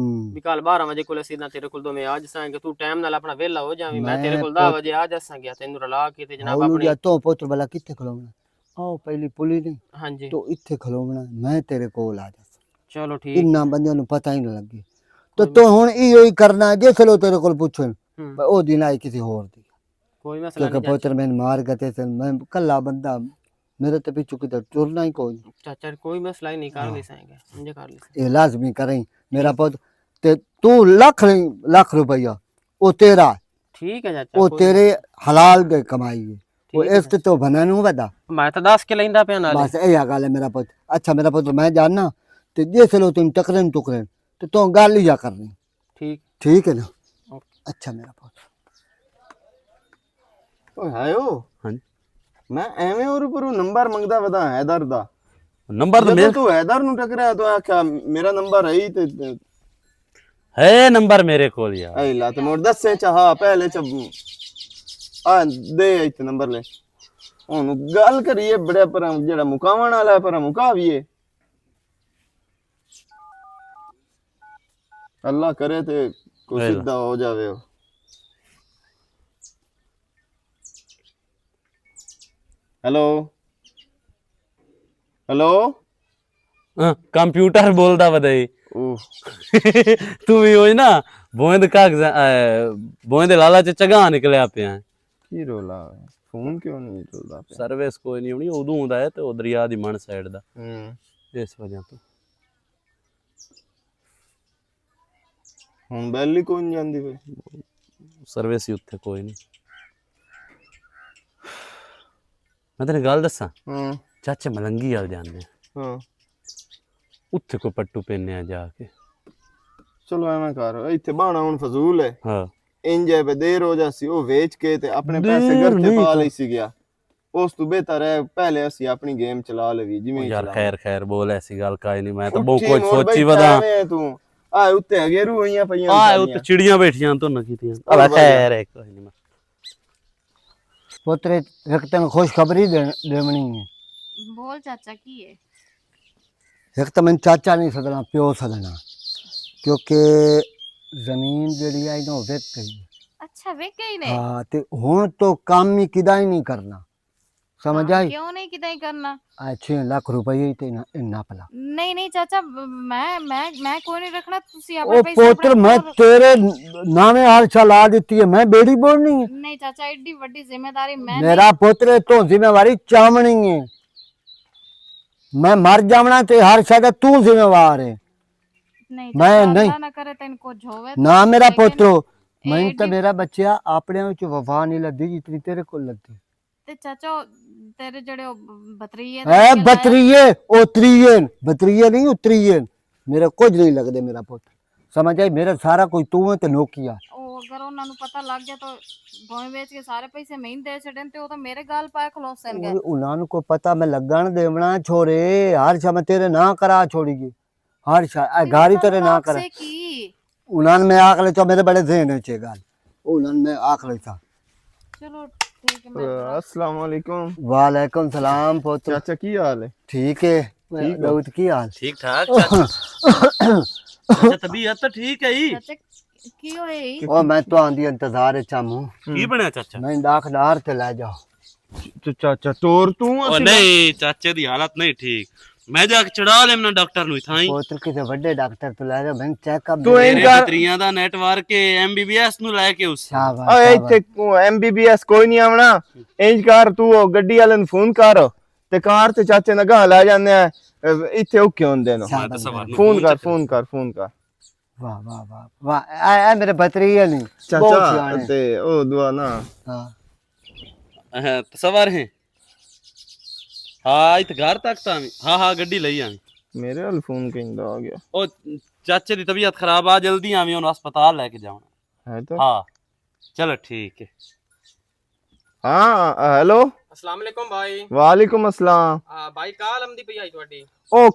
ਵੀ ਕੱਲ 12 ਵਜੇ ਕੋਲ ਅਸੀਂ ਨਾ ਤੇਰੇ ਕੋਲ ਦੋਵੇਂ ਆ ਜਾਸਾਂਗੇ। ਤੂੰ ਟਾਈਮ ਨਾਲ ਆਪਣਾ ਵਿਹਲਾ ਹੋ ਜਾਵੀਂ, ਮੈਂ ਤੇਰੇ ਕੋਲ 10 ਵਜੇ ਆ ਜਾਸਾਂਗਾ ਤੈਨੂੰ ਰਲਾ ਕੇ ਤੇ ਜਨਾਬ ਉਹਨੂੰ ਆਪਣੀ। ਜਾਂ ਤੋਂ ਪੁੱਤਰ ਬਲਾ ਕਿੱਥੇ ਖਲੋਣਾ ਆਓ ਪਹਿਲੀ ਪੁਲੀ ਨਹੀਂ ਹਾਂਜੀ ਤੋ ਇੱਥੇ ਖਲੋਣਾ ਮੈਂ ਤੇਰੇ ਕੋਲ ਆ ਜਾ। ਚਲੋ ਠੀਕ। ਇੰਨਾ ਬੰਦਿਆਂ ਨੂੰ ਪਤਾ ਹੀ ਨਾ ਲੱਗੇ ਤੇ ਤੂੰ ਹੁਣ ਇਹੋ ਹੀ ਕਰਨਾ ਜੇ ਚਲੋ ਤੇਰੇ ਕੋਲ ਪੁੱਛਣ ਉਹ ਦਿਨ ਆਈ ਕਿਸੇ ਹੋਰ ਦੀ ਕੋਈ ਮਸਲਾ ਕਿਉਂਕਿ ਨਹੀਂ ਪੁੱਤਰ ਮੈਨੂੰ ਮਾਰ ਗਏ ਤੇ ਮੈਂ ਕੱਲਾ ਬੰਦਾ ਮੇਰੇ ਤੇ ਪਿੱਛੂ ਕਿਤੇ ਤੁਰਨਾ ਹੀ ਕੋਈ ਨਹੀਂ। ਚਾਚਾ ਕੋਈ ਮਸਲਾ ਹੀ ਨਹੀਂ ਕਰ ਲੈ ਸਾਂਗੇ ਇੰਜ ਕਰ ਲੈ। ਇਹ ਲਾਜ਼ਮੀ ਕਰੇ ਮੇਰਾ ਪੁੱਤ ਤੇ ਤੂੰ ਲੱਖ ਰੁਪਈਆ ਉਹ ਤੇਰਾ ਠੀਕ ਹੈ ਚਾਚਾ। ਉਹ ਤੇਰੇ ਹਲਾਲ ਦੇ ਕਮਾਈ ਹੈ ਉਹ ਇਸ ਤੇ ਤੋਂ ਬਣਾ ਨੂੰ ਵਦਾ ਮੈਂ ਤਾਂ ਦੱਸ ਕੇ ਲੈਂਦਾ ਪਿਆ ਨਾਲੇ। ਬਸ ਇਹ ਗੱਲ ਹੈ ਮੇਰਾ ਪੁੱਤ। ਅੱਛਾ ਮੇਰਾ ਪੁੱਤ ਮੈਂ ਜਾਨਣਾ ਤੇ ਜੇ ਚਲੋ ਤੈਨੂੰ ਟਕਰਨ ਤੇ ਤੂੰ ਗੱਲ ਹੀ ਜਾ ਕਰਨੀ। ਠੀਕ ਠੀਕ ਹੈ ਨਾ। ਓਕੇ। ਅੱਛਾ ਮੇਰਾ ਪੁੱਤ। ਓਏ ਹਾਇਓ ਮੈਂ ਐਵੇਂ ਉਹਦੇ ਕੋਲੋਂ ਨੰਬਰ ਮੰਗਦਾ ਵਦਾ ਹੈਦਰ ਦਾ। ਨੰਬਰ ਤਾਂ ਜਦੋਂ ਤੂੰ ਹੈਦਰ ਨੂੰ ਟਕਰਿਆ ਤੂੰ ਆਖਿਆ ਮੇਰਾ ਨੰਬਰ ਹੈ ਹੀ ਤੇ ਹੈ ਨੰਬਰ ਮੇਰੇ ਕੋਲ ਯਾਰ। ਐ ਲਾ ਤੇ ਮੋੜ ਦੱਸੇ ਚਾਹ ਪਹਿਲੇ ਚ ਆ ਦੇ ਇੱਥੇ ਨੰਬਰ ਲੈ। ਹੁਣ ਗੱਲ ਕਰੀਏ ਬੜੇ ਪਰ ਜਿਹੜਾ ਮੁਕਾਵਣ ਵਾਲਾ ਪਰ ਮੁਕਾਵੀਏ। ਅੱਲਾ ਕਰੇ ਤੇ ਕੋਈ ਸਿੱਧਾ ਹੋ ਜਾਵੇ। ਉਹ ਹੈਲੋ ਕੰਪਿਊਟਰ ਬੋਲਦਾ ਵਧਈ ਉਹ ਤੂੰ ਵੀ ਹੋਈ ਨਾ ਬੋਇੰਦ ਕਾਗਜ਼ ਬੋਇੰਦ ਲਾਲਾ ਚ ਚਗਾ ਨਿਕਲਿਆ ਪਿਆ ਕੀ ਰੋਲਾ ਫੋਨ ਕਿਉਂ ਨਹੀਂ ਚੱਲਦਾ ਪਿਆ? ਸਰਵਿਸ ਕੋਈ ਨਹੀਂ ਹੋਣੀ ਉਦੋਂ ਹੁੰਦਾ ਹੈ ਤੇ ਉਹ ਦਰਿਆ ਦੀ ਮਨ ਸਾਈਡ ਦਾ ਇਸ ਵਜ੍ਹਾ ਤੋਂ ਹੁਣ ਬੈਲ ਹੀ ਕੋਈ ਨਹੀਂ ਜਾਂਦੀ ਬਈ। ਸਰਵਿਸ ਹੀ ਉੱਥੇ ਕੋਈ ਨਹੀਂ। ਮੈਂ ਤੈਨੂੰ ਗੱਲ ਦੱਸਾਂ ਹਾਂ ਚਾਚੇ ਮਲੰਗੀ ਵਾਲ ਜਾਂਦੇ ਆ ਹਾਂ ਉੱਥੇ ਕੋਈ ਪੱਟੂ ਪੈਨੇ ਆ ਜਾ ਕੇ। ਚਲੋ ਐਵੇਂ ਕਰ ਇੱਥੇ ਬਾਣਾ ਹੁਣ ਫਜ਼ੂਲ ਹੈ ਹਾਂ ਇੰਜ ਹੈ ਦੇਰ ਹੋ ਜਾਸੀ ਉਹ ਵੇਚ ਕੇ ਤੇ ਆਪਣੇ ਪੈਸੇ ਦੇਰ ਘਰ ਤੇ ਨਹੀਂ ਪਾ ਤਾਂ- ਲਈ ਸੀ ਗਿਆ। ਉਸ ਤੋਂ ਬਿਹਤਰ ਹੈ ਪਹਿਲੇ ਅਸੀਂ ਆਪਣੀ ਗੇਮ ਚਲਾ ਲਵੀ ਜਿਵੇਂ ਹੀ ਯਾਰ ਚਲਾਵਾਂ। ਖੈਰ ਬੋਲ ਐਸੀ ਗੱਲ ਕਾਈ ਨਹੀਂ ਮੈਂ ਤਾਂ ਬਹੁਤ ਉੱਠੀ ਕੁਝ ਮੋੜ ਸੋਚੀ ਬੈਠਾ ਵਦਾ ਐਵੇਂ ਤੂੰ ਆ ਉੱਤੇ ਹੈਗੇ ਰੂ ਹੋਈਆਂ ਪਈਆਂ ਆ ਸਾਰੀਆਂ। ਉੱਤੇ ਚਿੜੀਆਂ ਬੈਠੀਆਂ ਤੋਂ ਨਾ ਕੀਤੀਆਂ ਚੱਲ ਅਲਾ ਵਧੀਆ। ਖੈਰ ਹੈ ਕੋਈ ਨਹੀਂ ਪੁੱਤਰੇ ਇੱਕ ਤੈਨੂੰ ਖੁਸ਼ਖਬਰੀ ਦੇਵਣੀ ਹੈ। ਬੋਲ ਚਾਚਾ ਕੀ ਹੈ? ਇੱਕ ਤਾਂ ਮੈਨੂੰ ਚਾਚਾ ਨਹੀਂ ਸਦਣਾ ਪਿਓ ਸਦਣਾ ਕਿਉਂਕਿ ਜ਼ਮੀਨ ਜਿਹੜੀ ਆ ਇਹਨੂੰ ਵਿਕ ਗਈ। ਅੱਛਾ ਵੇਖ ਗਈ ਨੇ? ਹਾਂ ਤੇ ਹੁਣ ਤੋਂ ਕੰਮ ਹੀ ਕਿਦਾ ਹੀ ਨਹੀਂ ਕਰਨਾ ਸਮਝ ਆਈ। ਕਿਉਂ ਨਹੀਂ ਕਿਦਾਂ ਹੀ ਕਰਨਾ? 6 ਲੱਖ ਰੁਪਏ ਹੀ ਤੇ ਇੰਨਾ ਭਲਾ। ਨਹੀਂ ਨਹੀਂ ਚਾਚਾ ਮੈਂ ਕੋਈ ਨਹੀਂ ਰੱਖਣਾ, ਤੁਸੀਂ ਆਪਣੇ ਉਹ ਪੈਸੇ ਪੁੱਤਰ ਆਪਣੇ ਮੈਂ ਕੋਲ- ਤੇਰੇ ਨਾਵੇਂ ਹਾਲਸ਼ਾ ਲਾ ਦਿੱਤੀ ਹੈ ਮੈਂ ਬੇੜੀ ਬੋਲਣੀ ਹੈ। ਨਹੀਂ ਚਾਚਾ ਐਡੀ ਵੱਡੀ ਜ਼ਿੰਮੇਵਾਰੀ ਮੈਂ ਮੇਰਾ ਪੁੱਤਰ ਤੋਂ ਜ਼ਿੰਮੇਵਾਰੀ ਚਾਮਣੀ ਹੈ। ਮੈਂ ਮਰ ਜਾਵਣਾ ਤੇ ਹਰ ਸ਼ਾਇਦ ਤੂੰ ਜ਼ਿੰਮੇਵਾਰ ਹੈ। ਨਹੀਂ ਮੈਂ ਚਾਚਾ, ਨਹੀਂ- ਅੱਲਾ ਨਾ ਕਰੇ ਤੈਨੂੰ ਕੁਝ ਹੋਵੇ ਨਾ ਮੇਰਾ ਲੇਕਿਨ ਪੁੱਤਰੋ ਮੈਨੂੰ ਤਾਂ ਐਡੀ- ਮੇਰਾ ਬੱਚਿਆ ਆਪਣੇ ਵਿੱਚ ਵਫਾ ਨਹੀਂ ਲੱਦੀ ਜਿਤਨੀ ਤੇਰੇ ਕੋਲ ਲੱਦੀ ਤੇ ਚਾਚਾ ਤੇਰੇ ਜਿਹੜੇ ਉਹ ਬਤਰੀਏ ਐ ਬਤਰੀਏ ਬਤਰੀਏ ਨਹੀਂ ਉਤਰੀਏ ਮੇਰੇ ਕੁਝ ਨਹੀਂ ਲੱਗਦੇ ਮੇਰਾ ਪੁੱਤ ਸਮਝ ਆਈ। ਮੇਰਾ ਸਾਰਾ ਕੋਈ ਤੂੰ ਹੈ ਤੇ ਨੋਕੀਆ। ਉਹ ਅਗਰ ਉਹਨਾਂ ਨੂੰ ਪਤਾ ਲੱਗ ਗਿਆ ਤਾਂ ਭੋਏ ਵੇਚ ਕੇ ਸਾਰੇ ਪੈਸੇ ਮੈਂ ਹੀ ਦੇ ਛੱਡਣ ਤੇ ਉਹ ਤਾਂ ਮੇਰੇ ਗਾਲ ਪਾਏ ਖਲੋਸਣਗੇ। ਉਹਨਾਂ ਨੂੰ ਕੋ ਪਤਾ ਮੈਂ ਲੱਗਣ ਦੇਵਣਾ ਛੋਰੇ ਹਰ ਸ਼ਾ ਮੈਂ ਤੇਰੇ ਨਾ ਕਰਾ ਛੋੜੀਗੀ ਹਰ ਸ਼ਾ ਗਾੜੀ ਤੇਰੇ ਨਾ ਕਰਾ ਕੀ ਉਹਨਾਂ ਨੇ ਮੈਂ ਆਖ ਲੈ ਮੇਰੇ ਬੜੇ ਜ਼ਹਿਨ ਚ ਗੱਲ ਉਹਨਾਂ ਨੇ ਮੈਂ ਆਖ ਲੈ ਚਲੋ ਠੀਕ ਹੈ ਮੈਂ अस्सलाम वालेकुम वालेकुम सलाम पुत्र चाचा की हाल है? ठीक है दाऊद की हाल ਠੀਕ ਠਾਕ ਚਾਚਾ ਤਬੀਅਤ ਤਾਂ ਠੀਕ ਹੈ ਹੀ। ਚਾਚਾ ਕੀ ਹੋਇਆ ਈ? ओ मैं तो आंधी इंतजार चामू ਕੀ ਬਣਿਆ ਚਾਚਾ? मैं डाकदार ते ले जाओ तो चाचा टोर तू ਉਹ ਨਹੀਂ ਚਾਚੇ ਦੀ ਹਾਲਤ ਨਹੀਂ ਠੀਕ ਮੈਂ ਜਾ ਕੇ ਚੜਾ ਲੈਣਾ ਡਾਕਟਰ ਨੂੰ ਇਥਾਂ पुत्र किसी बड़े डॉक्टर तो ले जाओ मैं चेकअप तू ਮੇਰੇ इनका ਬਤਰੀਆਂ ਦਾ ਨੈਟਵਰਕ ਐਮਬੀਬੀਐਸ ਨੂੰ ਲੈ ਕੇ ਉਸ शाबाश ਓਏ ਇੱਥੇ ਐਮਬੀਬੀਐਸ ਕੋਈ ਨਹੀਂ ਆਵਣਾ ਇੰਜ ਕਰ ਤੂੰ ਉਹ ਗੱਡੀ ਵਾਲੇ ਨੂੰ ਫੋਨ ਕਰ ਤੇ ਕਾਰ ਤੇ ਚਾਚੇ ਨਾਲ ਗਾਂ ਲੈ ਜਾਂਦੇ ਆ ਇੱਥੇ ਔਖੇ ਹੁੰਦੇ ਨੇ ਮੈਂ ਤਾਂ ਸਵਾਰ ਨੂੰ ਫੋਨ ਕਰ वाह वाह वाह वाह ए मेरे भतरीए नहीं बहुत ਚਾਚਾ सियाने। ਤੇ ਉਹ ਦੁਆ ਨਾ हाँ ਸਵਾਰ ਹੈ ਹਾਂ ਇੱਥੇ ਘਰ ਤੱਕ ਤਾਂ ਹਾਂ ਗੱਡੀ ਲਈ ਆਵੀਂ। ਮੇਰੇ ਵੱਲ ਫੋਨ ਕਹਿੰਦਾ ਆ ਗਿਆ ਉਹ ਚਾਚੇ ਦੀ ਤਬੀਅਤ ਖਰਾਬ ਆ ਜਲਦੀ ਆਵੀਂ ਉਹਨੂੰ ਹਸਪਤਾਲ ਲੈ ਕੇ ਜਾਣਾ। ਹੈ ਤਾਂ ਹਾਂ ਚਲੋ ਠੀਕ ਹੈ। ਹਾਂ ਹੈਲੋ अस्सलाम वालेकुम भाई। ਵਾਲੇकुम अस्सलाम भाई काल आमदी पई आई ਤੁਹਾਡੀ। ਉਹ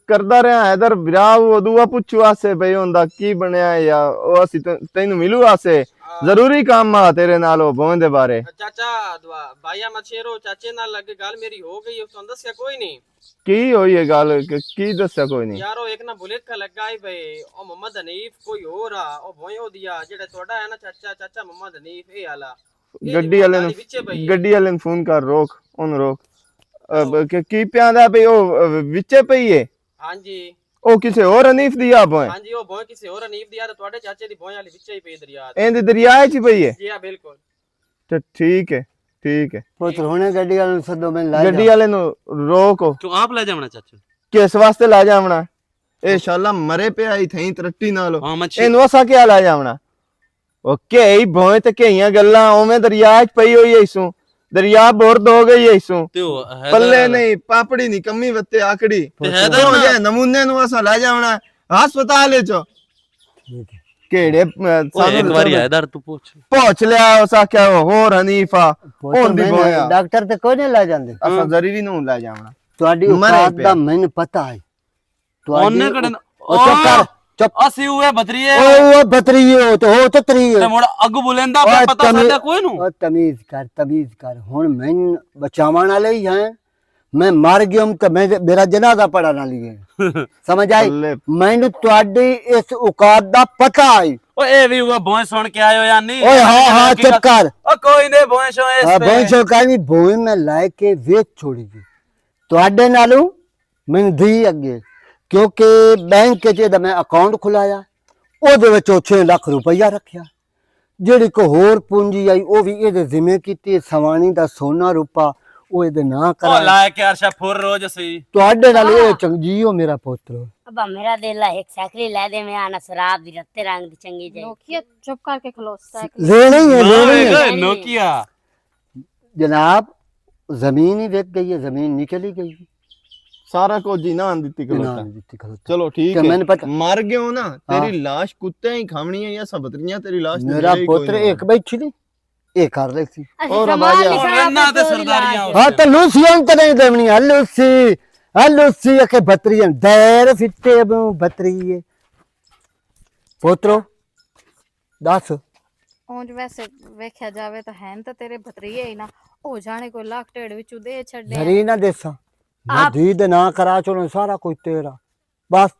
ਕਰਦਾ ਰਿਹਾ ਇਧਰ ਵਿਰਾ ਉਹ ਦੁਆ ਪੁੱਛੂ ਆਸੇ ਬਈ ਹੁੰਦਾ ਕੀ ਬਣਿਆ ਯਾ ਉਹ ਅਸੀਂ ਤੈਨੂੰ ਮਿਲੂ ਆਸੇ ਜ਼ਰੂਰੀ ਕੰਮ ਆ ਤੇਰੇ ਨਾਲ ਉਹ ਬੋਂ ਦੇ ਬਾਰੇ ਚਾਚਾ ਭਾਈ ਅਹਿਮਦ ਸ਼ੇਰੋ ਚਾਚੇ ਨਾਲ ਲੱਗੇ ਗੱਲ ਮੇਰੀ ਹੋ ਗਈ ਉਸ ਤੁਹਾਨੂੰ ਦੱਸਿਆ ਕੋਈ ਨਹੀਂ ਕੀ ਹੋਈ ਇਹ ਗੱਲ ਕੀ ਦੱਸਿਆ ਕੋਈ ਨਹੀਂ ਯਾਰ ਉਹ ਇੱਕ ਨਾ ਬੁਲੇਟ ਲੱਗਾ ਹੀ ਬਈ ਉਹ ਮੁਹੰਮਦ ਹਨੀਫ ਕੋਈ ਹੋਰ ਆ ਉਹ ਭੋਇਓ ਦਿਆ ਜਿਹੜਾ ਤੁਹਾਡਾ ਹੈ ਨਾ ਚਾਚਾ ਮੁਹੰਮਦ ਹਨੀਫ ਇਹ ਆਲਾ ਗੱਡੀ ਵਾਲੇ ਨੂੰ ਫੋਨ ਕਰ ਰੋਕ ਉਹਨੂੰ ਰੋਕ ਕੀ ਪਿਆਂਦਾ ਬਈ ਉਹ ਵਿੱਚੇ ਪਈ ਏ ਹਾਂਜੀ ਉਹ ਕਿਸੇ ਹੋਰ ਹਨੀਫ ਦੀ ਆਪ ਹੈ ਹਾਂਜੀ ਉਹ ਭੋਇ ਕਿਸੇ ਹੋਰ ਹਨੀਫ ਦਿਆ ਤੇ ਤੁਹਾਡੇ ਚਾਚੇ ਦੀ ਭੋਇ ਵਾਲੀ ਵਿੱਚੇ ਹੀ ਪਈ ਦਰਿਆ ਦੇ। ਇਹਦੇ ਦਰਿਆ 'ਚ ਹੀ ਪਈ ਏ ਜੀ ਹਾਂ ਬਿਲਕੁਲ। ਤੇ ਠੀਕ ਹੈ पुत्र होने गड्डी वाले सदो मैं ला ਗੱਡੀ ਵਾਲੇ ਨੂੰ ਰੋਕ ਤੂੰ ਆਪ ਲੈ ਜਾਵਣਾ ਚਾਚਾ? ਕਿਸ ਵਾਸਤੇ ਲੈ ਜਾਵਣਾ ਇਹ ਸ਼ਾਲਾ ਮਰੇ ਪਿਆ ਹੀ ਥਈ ਤਰੱਟੀ ਨਾਲ ਹਾਂ ਮੈਂ ਇਹਨੂੰ ਅਸਾਂ ਕਿਆ ਲੈ ਜਾਵਣਾ ਓਕੇ ਹੀ ਭੋਏ ਤੇ ਕਈਆਂ ਗੱਲਾਂ ਉਵੇਂ ਦਰਿਆ 'ਚ ਪਈ ਹੋਈ ਐ ਇਸੋਂ ਦਰਿਆ ਬੁਰਦ ਹੋ ਗਈ ਐ ਇਸੋਂ ਤੇ ਉਹ ਪੱਲੇ ਨਹੀਂ ਪਾਪੜੀ ਨਹੀਂ ਕੰਮੀ ਵੱਤੇ ਆਕੜੀ ਤੇ ਹੈਦਰ ਹੋ ਜੇ ਨਮੂਨੇ ਨੂੰ ਅਸਾਂ ਲੈ ਜਾਵਣਾ ਹਸਪਤਾਲ 'ਚ ਕਿਹੜੇ ਇੱਕ ਵਾਰੀ ਹੈਦਰ ਤੂੰ ਪੁੱਛ ਪਹੁੰਚ ਲਿਆ ਉਸ ਆਖਿਆ ਹੋਰ ਹਨੀਫਾ ਹੁੰਦੀ ਬੋਇਆ डॉक्टर ते कोई नहीं ला जांदे ਅਸਾਂ ਜ਼ਰੀਰੀ ਨੂੰ ਲੈ ਜਾਵਣਾ ਤੁਹਾਡੀ ਔਕਾਤ ਦਾ ਮੈਨੂੰ ਪਤਾ ਹੈ ਉਹਨੇ ਕੜਨ ਉਹ ਚੁੱਪ ਕਰ ਚੁੱਪ ਅਸੀਂ ਹੋਏ ਬਤਰੀਏ ਉਹ ਬਤਰੀਏ ਤੇ ਉਹ ਤਤਰੀਏ ਤੇ ਮੁੜ ਅੱਗ ਬੁਲੰਦਾ ਪਿਆ ਪਤਾ ਸਾਡਾ ਕੋਈ ਨੂੰ ਉਹ ਤਮੀਜ਼ ਕਰ ਹੁਣ ਮੈਂ ਬਚਾਉਣ ਵਾਲੇ ਹੀ ਹੈ ਮੈਂ ਮਰ ਗਿਆ ਤਾਂ ਮੈਂ ਮੇਰਾ ਜਨਾਜ਼ਾ ਪੜਾਣਾ ਲਈ ਸਮਝ ਆਈ ਮੈਨੂੰ ਤੁਹਾਡੀ ਇਸ ਔਕਾਤ ਦਾ ਪਤਾ ਹੈ ਓਏ ਇਹ ਵੀ ਉਹ ਭੋਏ ਸੁਣ ਕੇ ਆਇਓ ਜਾਂ ਨਹੀਂ ਓਏ ਹਾਂ ਚੁੱਪ ਕਰ ਓ ਕੋਈ ਨਹੀਂ ਭੋਏ ਸੋ ਇਸ ਹਾਂ ਬੋਈ ਚੋਕਾਈ ਬੋਈ ਮੈਂ ਲੈ ਕੇ ਵੇਚ ਛੋੜੀ ਗਈ ਤੁਹਾਡੇ ਨਾਲੋਂ ਮੈਨੂੰ ਦੀ ਅੱਗੇ क्योंकि बैंक च मैं अकाउंट खुलाया ਉਹਦੇ ਵਿੱਚ 6 ਲੱਖ ਰੁਪਈਆ ਰੱਖਿਆ ਜਿਹੜੀ ਕੋ ਹੋਰ ਪੂੰਜੀ ਆਈ ਉਹ ਵੀ ਇਹਦੇ ਜ਼ਿੰਮੇ ਕੀਤੀ ਸਵਾਣੀ ਦਾ ਸੋਨਾ ਰੂਪਾ ਉਹ ਇਹਦੇ ਨਾਂ ਉਹ ਕਰਾ ਲੈ ਕੇ ਅਰਸ਼ਾ ਫੁਰ ਰੋਜ਼ ਸੀ ਤੁਹਾਡੇ ਨਾਲ ਇਹ ਚੰਗੀ ਹੋ ਮੇਰਾ ਪੁੱਤਰ अब्बा मेरा दिल है एक साइकिल ला दे मैं आना शराब दी रत्ते रंग दी चंगी जाए नोकिया चुप करके खलो साइकिल लेनी है नोकिया जनाब जमीन ही बिक गई है जमीन निकली गई ਸਾਰਾ ਕੁਝ ਹੀ ਨਾ ਦਿੱਤੀ ना ਖਲੋਤਾ जीती खलोता। ਚਲੋ ਠੀਕ ਕਿ ਮੈਨੂੰ ਹੈ ਪਤਾ- ਮਰ ਗਏ ਹੋ ਨਾ ਤੇਰੀ ਲਾਸ਼ ਕੁੱਤੇ ਹੀ ਖਾਵਣੀ ਹੈ ਜਾਂ ਸਬਤਰੀਆਂ ਤੇਰੀ ਲਾਸ਼ ਤੇ मेरा ਮਿਲੇ ਹੀ ਕੋਈ पुत्र ਨਹੀਂ। एक बैठी थी एक कर रही थी और आवाज़ आ- रन्ना ते सरदारियां हाँ तो लूसी हम तो नहीं देवनी लूसी के बतरी देर फिटे बतरी है पोत्रो दस ਉਂਝ ਵੈਸੇ ਵੇਖਿਆ ਜਾਵੇ ਤਾਂ ਹੈਨ ਤਾਂ ਤੇਰੇ ਭਤਰੀਏ ਹੀ ਨਾ ਹੋ ਜਾਣੇ ਕੋਈ ਲੱਖ ਢੇੜ ਵਿੱਚੋਂ ਦੇ ਛੱਡਿਆ धरी ना देसा मैं धी दे ना करा चलो सारा कुछ तेरा बस